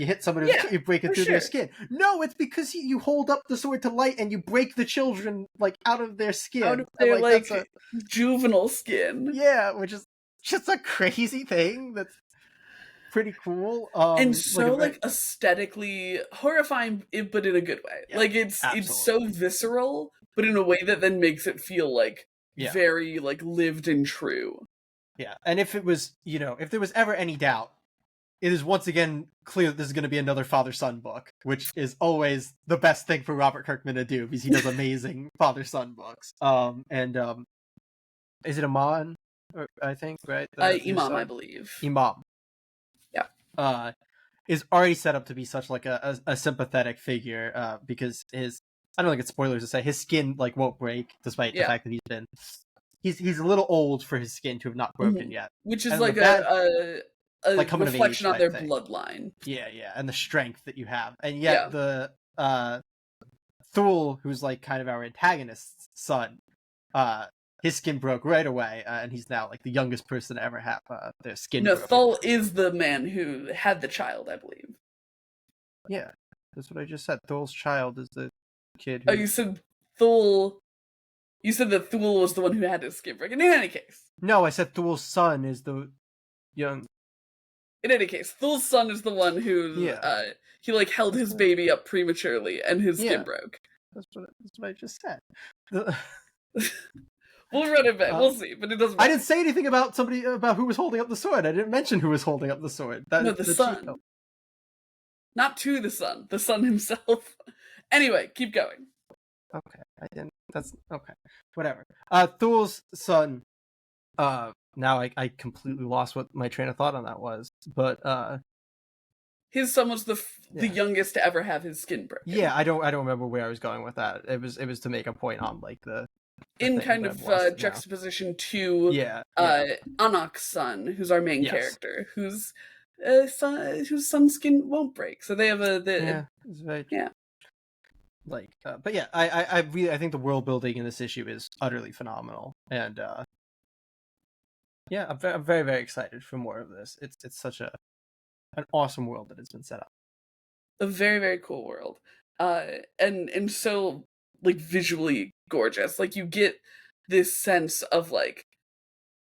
hit somebody, you break it through their skin. No, it's because you hold up the sword to light and you break the children like out of their skin. Out of their like juvenile skin. Yeah, which is just a crazy thing that's pretty cool. And so like aesthetically horrifying, but in a good way. Yeah, like it's so visceral, but in a way that then makes it feel like very like lived and true. Yeah, and if it was, if there was ever any doubt, it is once again clear that this is going to be another father-son book, which is always the best thing for Robert Kirkman to do because he does amazing father-son books. Is it Iman? I think, right? Imam, I believe. Imam. Yeah. Is already set up to be such like a sympathetic figure because I don't think it's spoilers to say his skin like won't break despite the fact that he's a little old for his skin to have not broken yet, which is like a like reflection on their bloodline. Yeah, and the strength that you have. And yet the Thule, who's like kind of our antagonist's son, his skin broke right away, and he's now like the youngest person to ever have their skin broken. Thule is the man who had the child, I believe. Yeah, that's what I just said. Thule's child is the kid who... Oh, you said Thule... You said that Thule was the one who had his skin broken. In any case. No, I said Thule's son is the young... In any case, Thule's son is the one who he like held his baby up prematurely and his skin broke. That's what I just said. We'll run it back. We'll see, but it doesn't matter. I didn't say anything about who was holding up the sword. I didn't mention who was holding up the sword. The son. Not to the son himself. Anyway, keep going. Okay, I didn't. That's okay. Whatever. Thule's son. Now I completely lost what my train of thought on that was, but his son was the youngest to ever have his skin broken. Yeah, I don't remember where I was going with that. It was to make a point on like the in kind of juxtaposition to Anok's son, who's our main character, whose son's skin won't break. So they have like, but yeah, I think the world building in this issue is utterly phenomenal, and I'm very, very excited for more of this. It's such an awesome world that has been set up. a very, very cool world. And so like visually gorgeous. Like you get this sense of like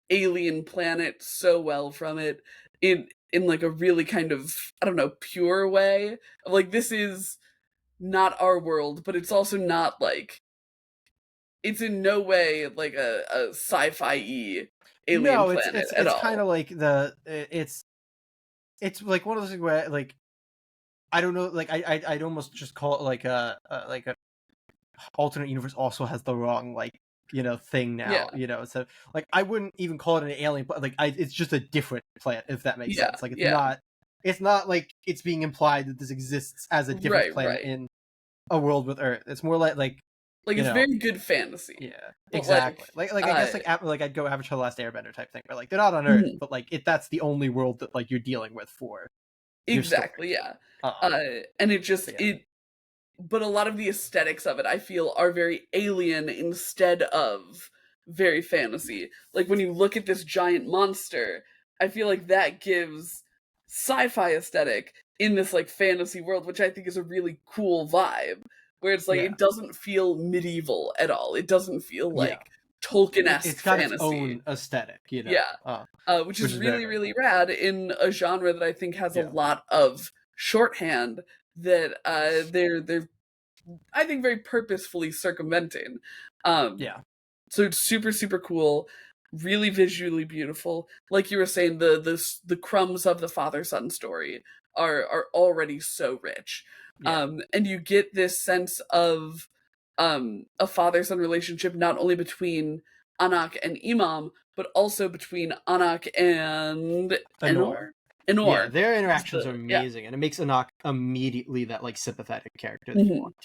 alien planet so well from it in like a really kind of, I don't know, pure way. Like this is not our world, but it's also not like, it's in no way like a sci-fi-y alien No, planet at it's kind all. of like it's like one of those things where like I don't know, like I'd almost just call it like a alternate universe also has the wrong like thing Yeah, now, so like I wouldn't even call it an alien, but like it's just a different planet, if that makes yeah, sense. Like yeah. it's not like it's being implied that this exists as a different Right, planet right. in a world with Earth. It's more like Like you it's know very good fantasy. yeah, But like exactly. Like I guess like I'd go Avatar: The Last Airbender type thing, where like they're not on Earth, mhm, but like that's the only world that like you're dealing with for your story. exactly, yeah. Um, And it just but yeah, it but a lot of the aesthetics of it I feel are very alien instead of very fantasy. Like when you look at this giant monster, I feel like that gives sci-fi aesthetic in this like fantasy world, which I think is a really cool vibe. Where it's like yeah, it doesn't feel medieval at all. It doesn't feel yeah. like Tolkien-esque It's got its fantasy. own aesthetic, Yeah. Which which is is very, really, very really cool. rad in a genre that I think has a Yeah, lot of shorthand that they're I think very purposefully circumventing. Um, yeah, so it's super, super cool, really visually beautiful. Like you were saying, the crumbs of the father son story are already so rich, yeah. and you get this sense of a father son relationship not only between Anak and Imam, but also between Anak and Anor. Enor. Yeah, Enor their is interactions are yeah. amazing, and it makes Anak immediately that like sympathetic character that you Mhm. want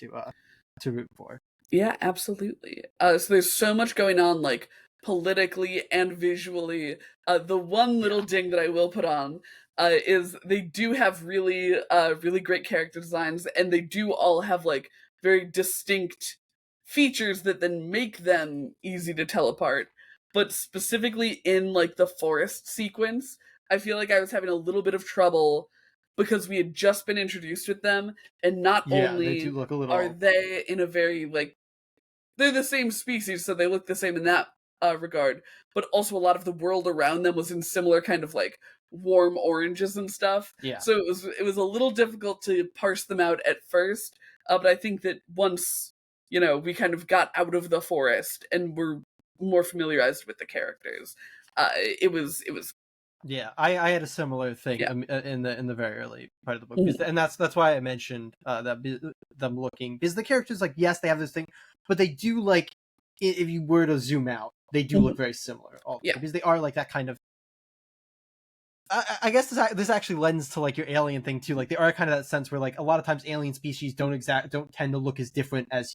to root for. Yeah, absolutely. So there's so much going on, like politically and visually. The one Yeah, little ding that I will put on is they do have really, really great character designs, and they do all have like very distinct features that then make them easy to tell apart. But specifically in like the forest sequence, I feel like I was having a little bit of trouble because we had just been introduced with them, and not yeah, they do only look a are little. they in a very like they're the same species, so they look the same in that regard. But also, a lot of the world around them was in similar kind of like warm oranges and stuff. Yeah, So it was a little difficult to parse them out at first. But I think that once we kind of got out of the forest and were more familiarized with the characters, it was yeah. I had a similar thing yeah. in the very early part of the book, Mhm. and that's why I mentioned them looking, because the characters, like, yes, they have this thing, but they do like if you were to zoom out, they do look Mhm. very similar all Yeah. because they are like that kind of. I guess this actually lends to like your alien thing too. Like they are kind of that sense where like a lot of times alien species don't tend to look as different as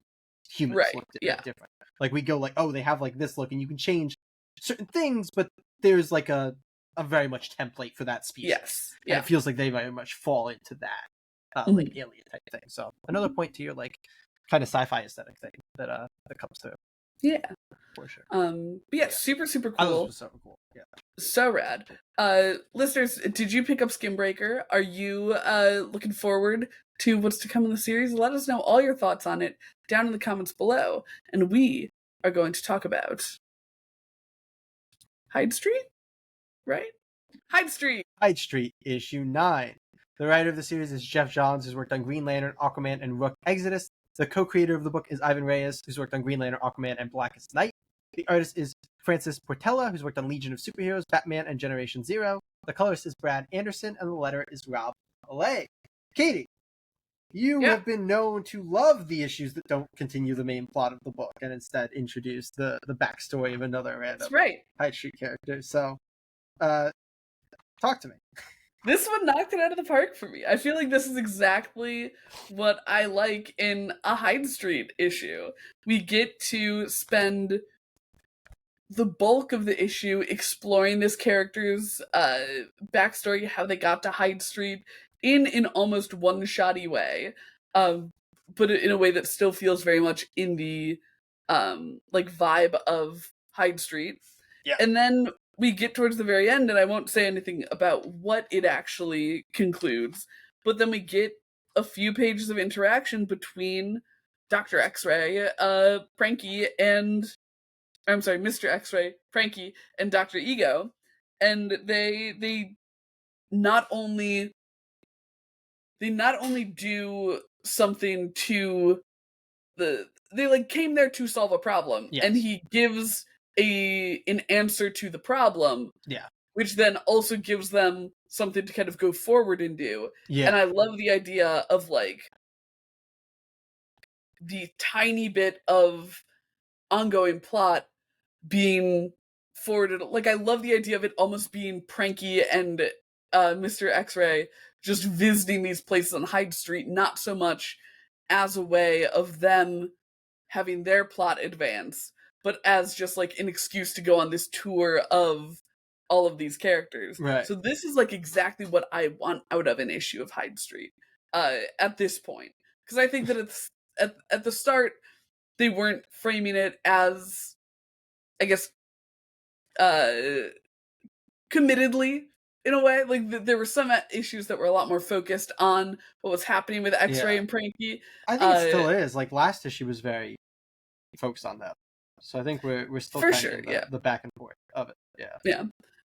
humans Right. look Yeah. different. Like we go like, oh, they have like this look, and you can change certain things, but there's like a very much template for that species, Yes. and Yeah. it feels like they very much fall into that like Mhm. alien type thing. So another point to your like kind of sci-fi aesthetic thing that comes through Yeah. for sure. But yeah, Yeah, super, super I thought this cool. was so cool. Yeah. So rad. Listeners, did you pick up Skinbreaker? Are you looking forward to what's to come in the series? Let us know all your thoughts on it down in the comments below. And we are going to talk about Hyde Street, right? Hyde Street. Hyde Street, issue 9. The writer of the series is Jeff Johns, who's worked on Green Lantern, Aquaman, and Rook Exodus. The co-creator of the book is Ivan Reyes, who's worked on Green Lantern, Aquaman, and Blackest Night. The artist is Francis Portela, who's worked on Legion of Superheroes, Batman, and Generation Zero. The colorist is Brad Anderson, and the letterer is Rob Alay. Katie, you Yeah, have been known to love the issues that don't continue the main plot of the book and instead introduce the backstory of another that's random right. Hyde Street character. So, uh, talk to me. This one knocked it out of the park for me. I feel like this is exactly what I like in a Hyde Street issue. We get to spend the bulk of the issue exploring this character's backstory, how they got to Hyde Street in an almost one-shotty way, um, but in a way that still feels very much in the like vibe of Hyde Street. Yeah. And then we get towards the very end, and I won't say anything about what it actually concludes, but then we get a few pages of interaction between Dr. X-Ray, Pranky, and I'm sorry, Mr. X-Ray, Pranky, and Dr. Ego, and they not only do something to they like came there to solve a problem, and Yes. he gives an answer to the problem, Yeah. which then also gives them something to kind of go forward and do. Yeah. And I love the idea of like the tiny bit of ongoing plot being forwarded. Like, I love the idea of it almost being Pranky and Mr. X-Ray just visiting these places on Hyde Street, not so much as a way of them having their plot advance, but as just like an excuse to go on this tour of all of these characters. Right. So this is like exactly what I want out of an issue of Hyde Street at this point. Because I think that it's at the start, they weren't framing it as, I guess, committedly in a way. Like there were some issues that were a lot more focused on what was happening with X-Ray and Pranky. I think it still is. Like last issue was very focused on that, so I think we're still for kind sure, of in the back and forth of it. Yeah.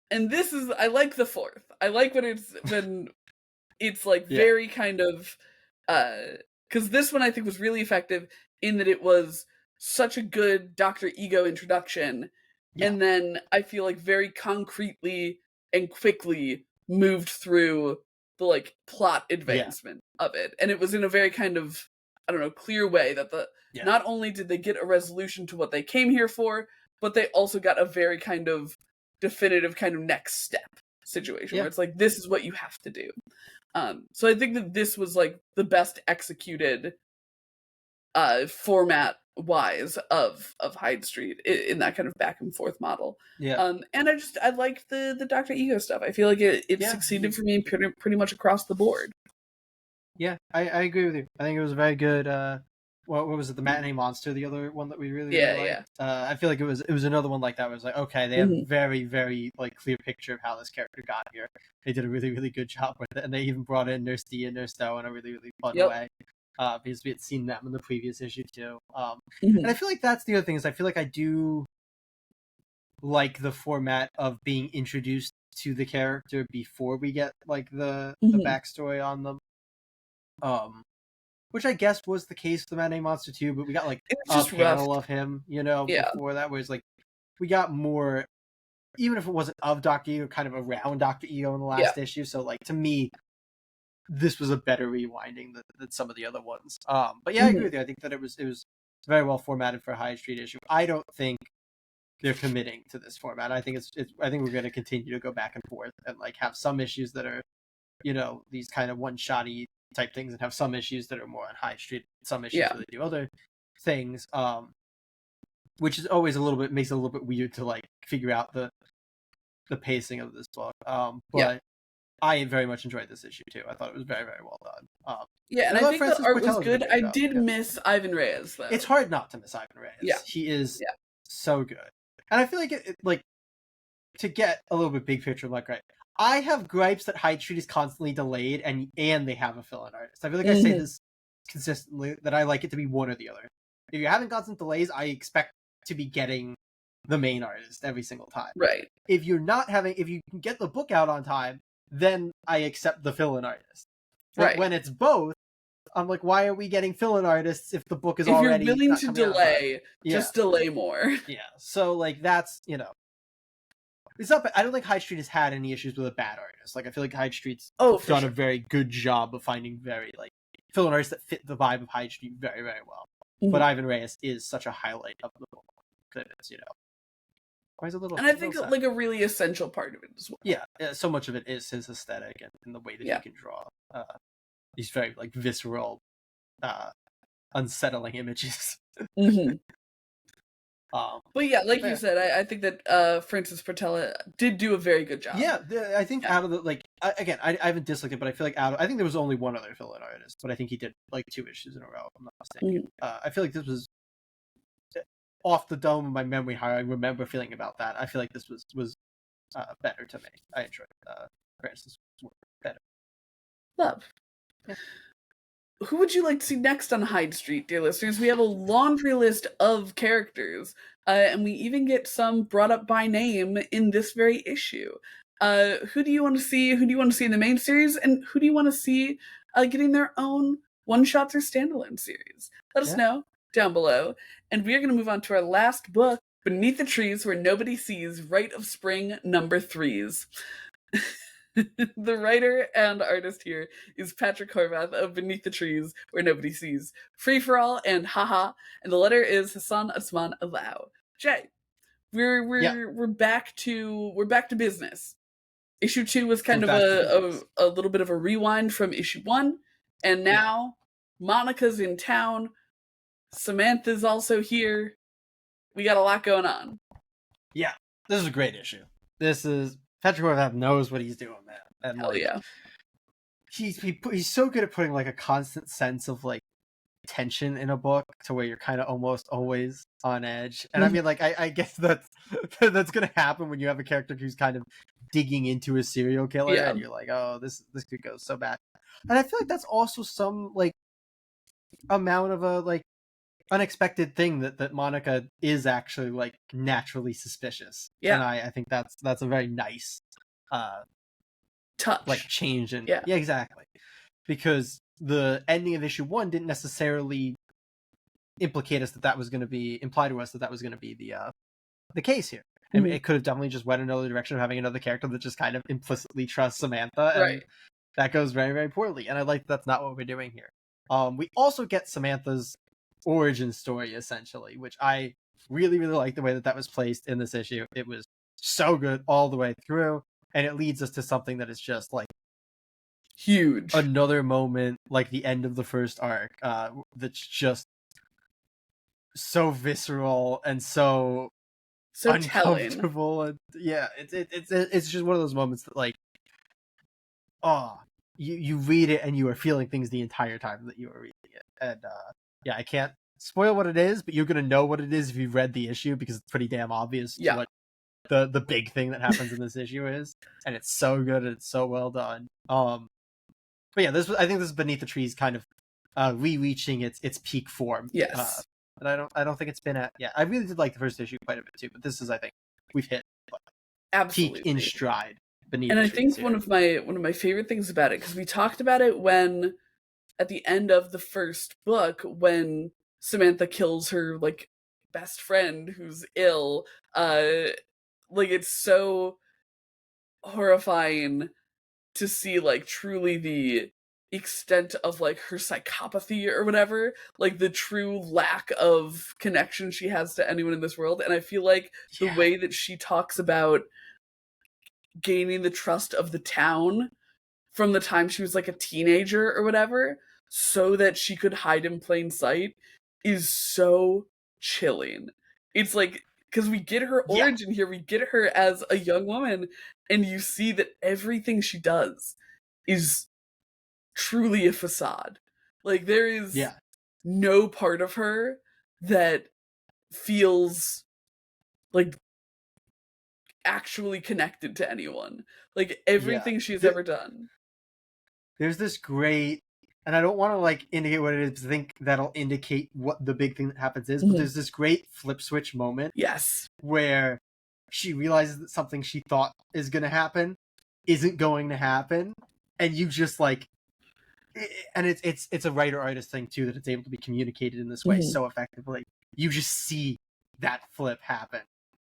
And this is, I like the fourth. I like when it's like Yeah. very kind of because this one I think was really effective in that it was such a good Dr. Ego introduction, and then I feel like very concretely and quickly moved through the like plot advancement of it, and it was in a very kind of, I don't know, clear way that not only did they get a resolution to what they came here for, but they also got a very kind of definitive kind of next step situation where it's like, this is what you have to do. So I think that this was like the best executed format wise of Hyde Street in that kind of back and forth model. And I like the Dr. Ego stuff. I feel like it succeeded for me pretty much across the board. Yeah, I agree with you. I think it was a very good what was it, the Matinee Monster, the other one that we really liked? I feel like it was another one like that where it was like, okay, they have a very, very like clear picture of how this character got here. They did a really, really good job with it, and they even brought in Nurse D and Nurse Do in a really, really fun way. Because we had seen them in the previous issue too. And I feel like that's the other thing, is I feel like I do like the format of being introduced to the character before we get like the backstory on them. Which I guess was the case for the Matinee Monster too, but we got like a panel of him, before that, where it's like we got more, even if it wasn't of Dr. Ego, kind of around Dr. Ego in the last issue. So like to me, this was a better rewinding than some of the other ones. But yeah, I agree with you. I think that it was very well formatted for a Hyde Street issue. I don't think they're committing to this format. I think I think we're going to continue to go back and forth and like have some issues that are, these kind of one-shotty type things, and have some issues that are more on Hyde Street, some issues where they do other things, which is always makes it a little bit weird to like figure out the pacing of this book. But I very much enjoyed this issue too. I thought it was very, very well done. And I think the art was good. I did miss Ivan Reyes though. It's hard not to miss Ivan Reyes. He is so good, and I feel like it like to get a little bit big picture. Like, right, I have gripes that Hyde Street is constantly delayed, and they have a fill-in artist. I feel like I say this consistently, that I like it to be one or the other. If you're having constant delays, I expect to be getting the main artist every single time. Right. If you can get the book out on time, then I accept the fill-in artist. But when it's both, I'm like, why are we getting fill-in artists if the book is already? If you're willing to delay, just delay more. Yeah. So like that's it's not. I don't think Hyde Street has had any issues with a bad artist. Like I feel like Hyde Street's done a very good job of finding very like fill-in artists that fit the vibe of Hyde Street very, very well. But Ivan Reyes is such a highlight of the book that it's always a little. And I think like a really essential part of it as well. Yeah, so much of it is his aesthetic and the way that he can draw these very like visceral, unsettling images. But yeah, like you said, I think that Francis Portela did do a very good job. Yeah, I think out of the like again, I haven't disliked it, but I feel like I think there was only one other fill-in artist, but I think he did like 2 issues in a row, if I'm not mistaken. I feel like this was off the dome of my memory how I remember feeling about that. I feel like this was better to me. I enjoyed Francis' work better. Love. Yeah. who would you like to see next on Hyde Street, dear listeners? We have a laundry list of characters, and we even get some brought up by name in this very issue. Who do you want to see? Who do you want to see in the main series, and who do you want to see getting their own one-shots or standalone series? Let us Yeah. know down below. And we are going to move on to our last book, Beneath the Trees Where Nobody Sees, Rite of Spring #3s. The writer and artist here is Patrick Horvath of Beneath the Trees Where Nobody Sees, Free for All, and Haha. And the letter is Hassan Usman Alao. Jay, we're back to business. Issue 2 was kind of a little bit of a rewind from issue 1, and now Monica's in town. Samantha's also here. We got a lot going on. Yeah, this is a great issue. This is Patrick Horvath knows what he's doing, man. And Hell yeah. He's so good at putting like a constant sense of like tension in a book to where you're kind of almost always on edge. And I mean, like, I guess that's gonna happen when you have a character who's kind of digging into a serial killer, and you're like, oh, this could go so bad. And I feel like that's also some like amount of a like unexpected thing that Monica is actually like naturally suspicious. And I think that's a very nice touch, like change in yeah, exactly, because the ending of issue 1 didn't necessarily imply to us that was going to be the case here. And it could have definitely just went another direction of having another character that just kind of implicitly trusts Samantha, and that goes very, very poorly. And I like that's not what we're doing here. We also get Samantha's origin story, essentially, which I really, really like the way that was placed in this issue. It was so good all the way through, and it leads us to something that is just like huge. Another moment like the end of the first arc that's just so visceral and so uncomfortable telling. And yeah, it's just one of those moments that like, oh, you read it and you are feeling things the entire time that you are reading it. And yeah, I can't spoil what it is, but you're gonna know what it is if you've read the issue, because it's pretty damn obvious what the big thing that happens in this issue is. And it's so good and it's so well done. But yeah, I think this is Beneath the Trees kind of re-reaching its peak form. Yes. And I don't think it's been at I really did like the first issue quite a bit too, but this is, I think, we've hit absolutely peak in stride. Beneath and the I think here. one of my favorite things about it, because we talked about it when at the end of the first book, when Samantha kills her like best friend who's ill, like it's so horrifying to see like truly the extent of like her psychopathy or whatever, like the true lack of connection she has to anyone in this world. And I feel like the way that she talks about gaining the trust of the town from the time she was like a teenager or whatever, so that she could hide in plain sight, is so chilling. It's like, because we get her origin here, we get her as a young woman, and you see that everything she does is truly a facade. Like, there is no part of her that feels like actually connected to anyone. Like, everything she's ever done. There's this great, and I don't want to like indicate what it is, because I think that'll indicate what the big thing that happens is, but there's this great flip switch moment. Yes. Where she realizes that something she thought is going to happen isn't going to happen, and you just like, and it's a writer-artist thing too, that it's able to be communicated in this way so effectively. You just see that flip happen,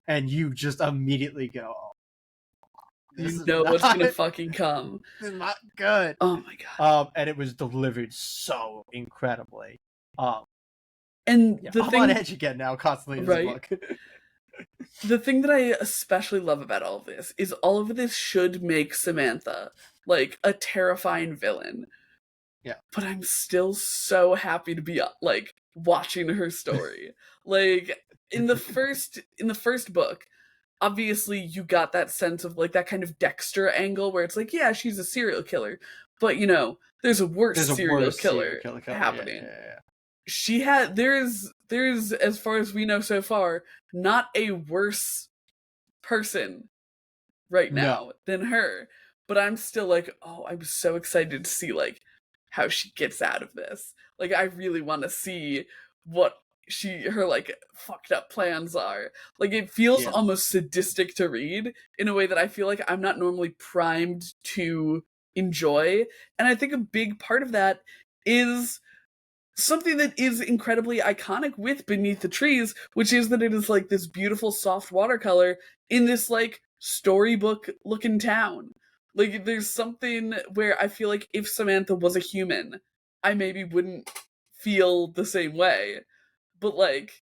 and you just immediately go, oh, you know what's gonna fucking come. This is not good. Oh my god. And it was delivered so incredibly. And the I'm thing, on edge again now, constantly in this book. The thing that I especially love about all of this is all of this should make Samantha like a terrifying villain. Yeah. But I'm still so happy to be like watching her story. Like in the first book, obviously you got that sense of like that kind of Dexter angle where it's like, yeah, she's a serial killer, but you know, there's a worse serial killer happening. Yeah. There's as far as we know so far, not a worse person right now than her. But I'm still like, oh, I'm so excited to see like how she gets out of this. Like, I really want to see what her like fucked up plans are. Like, it feels almost sadistic to read in a way that I feel like I'm not normally primed to enjoy. And I think a big part of that is something that is incredibly iconic with Beneath the Trees, which is that it is like this beautiful soft watercolor in this like storybook looking town. Like, there's something where I feel like if Samantha was a human, I maybe wouldn't feel the same way. But like,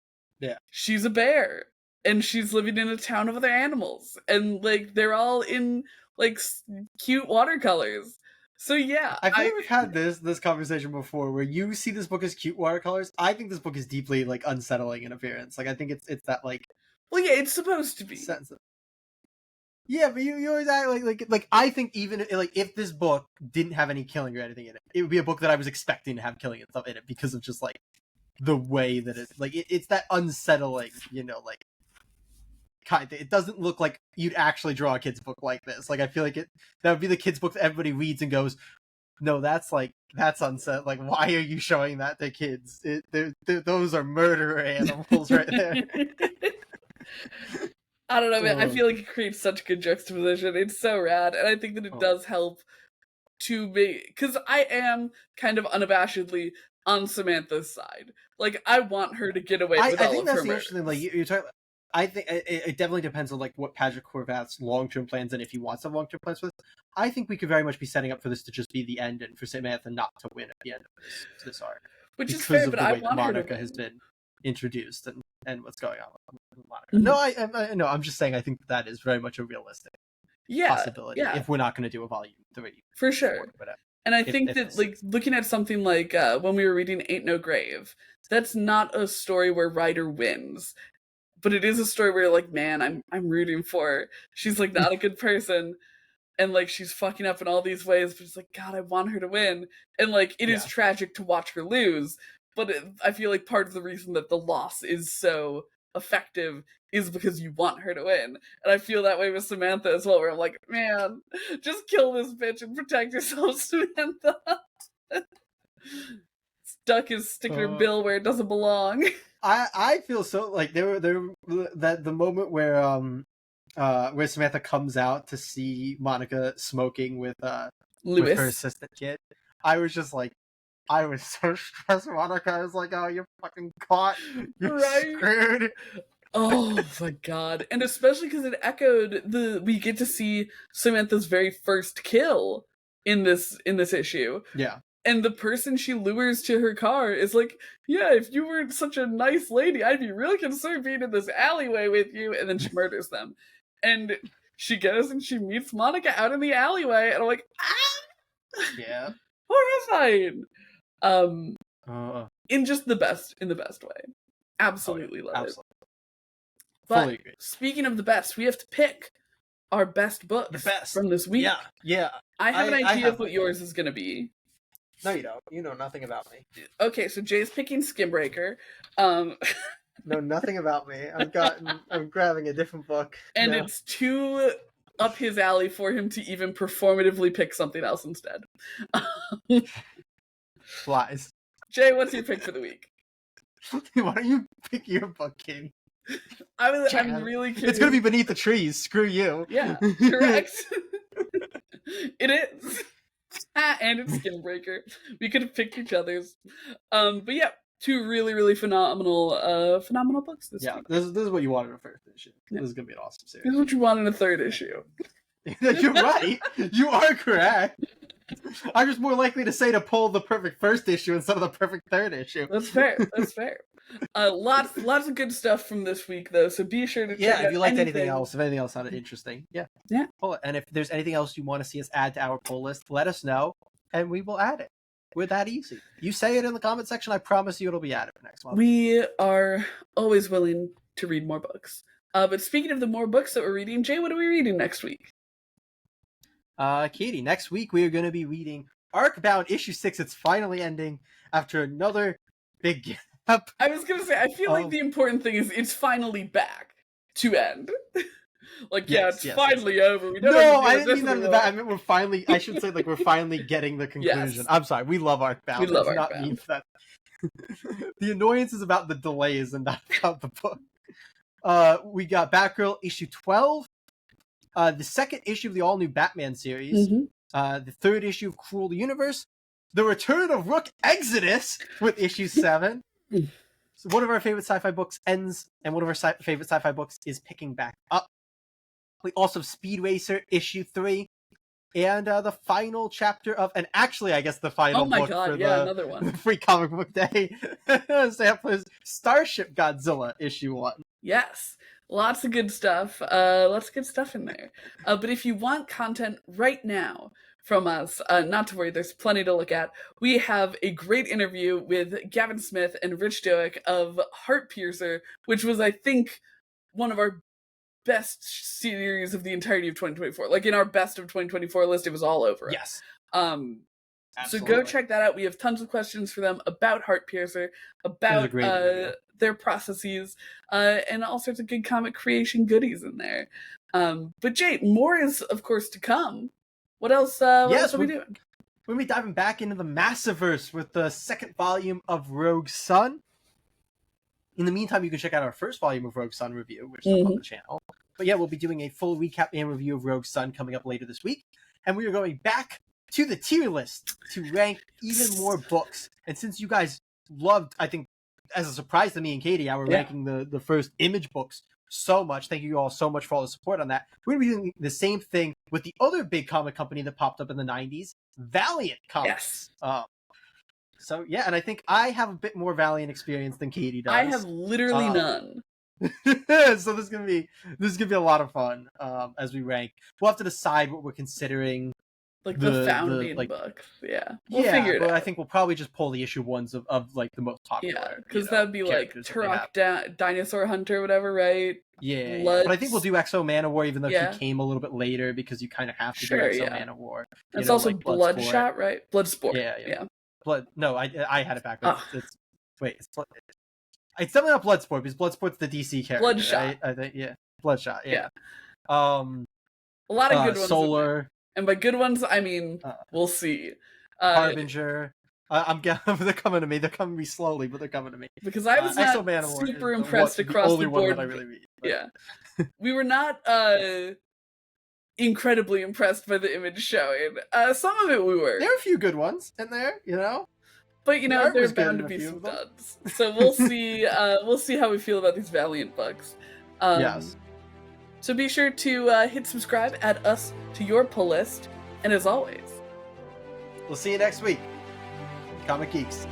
she's a bear and she's living in a town of other animals, and like they're all in like cute watercolors. So yeah, I feel like we've had this conversation before, where you see this book as cute watercolors. I think this book is deeply like unsettling in appearance. Like, I think it's that like, well, yeah, it's supposed to be. Sense of, yeah, but you always act like I think even like if this book didn't have any killing or anything in it, it would be a book that I was expecting to have killing and stuff in it, because of just like the way that it's that unsettling, you know, like kind of, it doesn't look like you'd actually draw a kid's book like this. Like, I feel like that would be the kid's book that everybody reads and goes, no, that's unsettling. Like, why are you showing that to kids? Those are murderer animals right there. I don't know, man. I feel like it creates such good juxtaposition. It's so rad, and I think that it does help to be, because I am kind of unabashedly on Samantha's side. Like, I want her to get away with all of her murders. I think that's the interesting thing. Like, you're talking. I think it definitely depends on like what Patrick Horvath's long-term plans, and if he wants to have long-term plans for this. I think we could very much be setting up for this to just be the end, and for Samantha not to win at the end of this arc, which is fair, but I want Monica has been introduced and what's going on with Monica. Mm-hmm. No, no, I'm just saying I think that is very much a realistic possibility if we're not going to do a volume 3 for sure. And I think that like looking at something like when we were reading Ain't No Grave, that's not a story where Ryder wins. But it is a story where you're like, man, I'm rooting for her. She's like not a good person, and like she's fucking up in all these ways, but it's like, God, I want her to win. And like it is tragic to watch her lose, but I feel like part of the reason that the loss is so effective is because you want her to win. And I feel that way with Samantha as well, where I'm like, man, just kill this bitch and protect yourself, Samantha. Duck is sticking her bill where it doesn't belong. I feel so like there that the moment where Samantha comes out to see Monica smoking with her assistant kid, I was just like, I was so stressed. Monica, I was like, oh, you're fucking caught, you're screwed. Oh my god. And especially because it echoed we get to see Samantha's very first kill in this issue. Yeah. And the person she lures to her car is like, yeah, if you weren't such a nice lady, I'd be really concerned being in this alleyway with you. And then she murders them. And she goes and she meets Monica out in the alleyway. And I'm like, ah! Yeah. Horrifying. In just the best way. Absolutely love it. But fully agree. Speaking of the best, we have to pick our best books from this week. Yeah. I have an idea of what yours is going to be. No, you don't. You know nothing about me. Okay, so Jay's picking Skinbreaker. No, nothing about me. I'm grabbing a different book. And it's too up his alley for him to even performatively pick something else instead. Lies. Jay, what's your pick for the week? Why don't you pick your book, Katie? I'm really curious. It's going to be Beneath the Trees. Screw you. Yeah, correct. It is. And it's Skinbreaker. We could have picked each other's. But yeah, two really, really phenomenal books this week. This is what you wanted in a first issue. Yeah. This is going to be an awesome series. This is what you want in a third issue. You're right. You are correct. I'm just more likely to say to pull the perfect first issue instead of the perfect third issue. That's fair. Lots of good stuff from this week, though. So be sure to check out if you liked anything else, if anything else sounded interesting, pull it. And if there's anything else you want to see us add to our pull list, let us know, and we will add it. We're that easy. You say it in the comment section. I promise you, it'll be added for next month. We are always willing to read more books. But speaking of the more books that we're reading, Jay, what are we reading next week? Katie, next week we are going to be reading Arcbound issue 6. It's finally ending after another big gap. I was going to say, I feel like the important thing is it's finally back to end. Like, Yes, it's yes, finally over. We don't have No, to I deal didn't with mean this that. anymore. I meant we're finally. I should say like we're finally getting the conclusion. Yes. I'm sorry. We love We Arcbound. love I did not Arcbound. mean that. The annoyance is about the delays and not about the book. We got Batgirl issue 12, the second issue of the all new Batman series, the third issue of Cruel Universe, the return of Rook Exodus with issue 7. So one of our favorite sci-fi books ends, and one of our favorite sci-fi books is picking back up. We also have Speed Racer issue 3, and the final chapter of, and actually I guess the final book for another one. the Free Comic Book Day samplers, Starship Godzilla issue 1. Yes. Lots of good stuff. Lots of good stuff in there. But if you want content right now from us, not to worry, there's plenty to look at. We have a great interview with Gavin Smith and Rich Douek of Heartpiercer, which was, I think, one of our best series of the entirety of 2024. Like, in our best of 2024 list, it was all over it. Yes. So go check that out. We have tons of questions for them about Heartpiercer, about their processes, and all sorts of good comic creation goodies in there. But Jade, more is, of course, to come. What else are we doing? We'll be diving back into the Massiverse with the second volume of Rogue Sun. In the meantime, you can check out our first volume of Rogue Sun review, which is up on the channel. But yeah, we'll be doing a full recap and review of Rogue Sun coming up later this week. And we are going back to the tier list to rank even more books. And since you guys loved, I think, as a surprise to me and Katie, how we're ranking the first Image books so much. Thank you all so much for all the support on that. We're going to be doing the same thing with the other big comic company that popped up in the 90s, Valiant Comics. Yes. So yeah, and I think I have a bit more Valiant experience than Katie does. I have literally none. So this is gonna be a lot of fun as we rank. We'll have to decide what we're considering. Like the founding book. Yeah. We'll figure it out. I think we'll probably just pull the issue ones of like the most popular. Yeah, because that'd be like Turok Dinosaur Hunter, whatever, right? Yeah, but I think we'll do Exo Manowar, even though he came a little bit later, because you kind of have to do Exo Manowar. It's also like Bloodshot, right? Bloodsport. Yeah. No, I had it backwards. It's definitely not Bloodsport, because Bloodsport's the DC character. Bloodshot. Right? I think, Bloodshot, yeah. A lot of good ones. Solar. And by good ones, I mean, we'll see. Harbinger. They're coming to me. They're coming to me slowly, but they're coming to me. Because I was not super impressed across the board. That I really read, yeah. We were not incredibly impressed by the Image showing. Some of it we were. There are a few good ones in there, But there's bound to be some duds. So we'll see. We'll see how we feel about these Valiant books. Yes. So be sure to hit subscribe, add us to your pull list, and as always, we'll see you next week. Comic Geeks.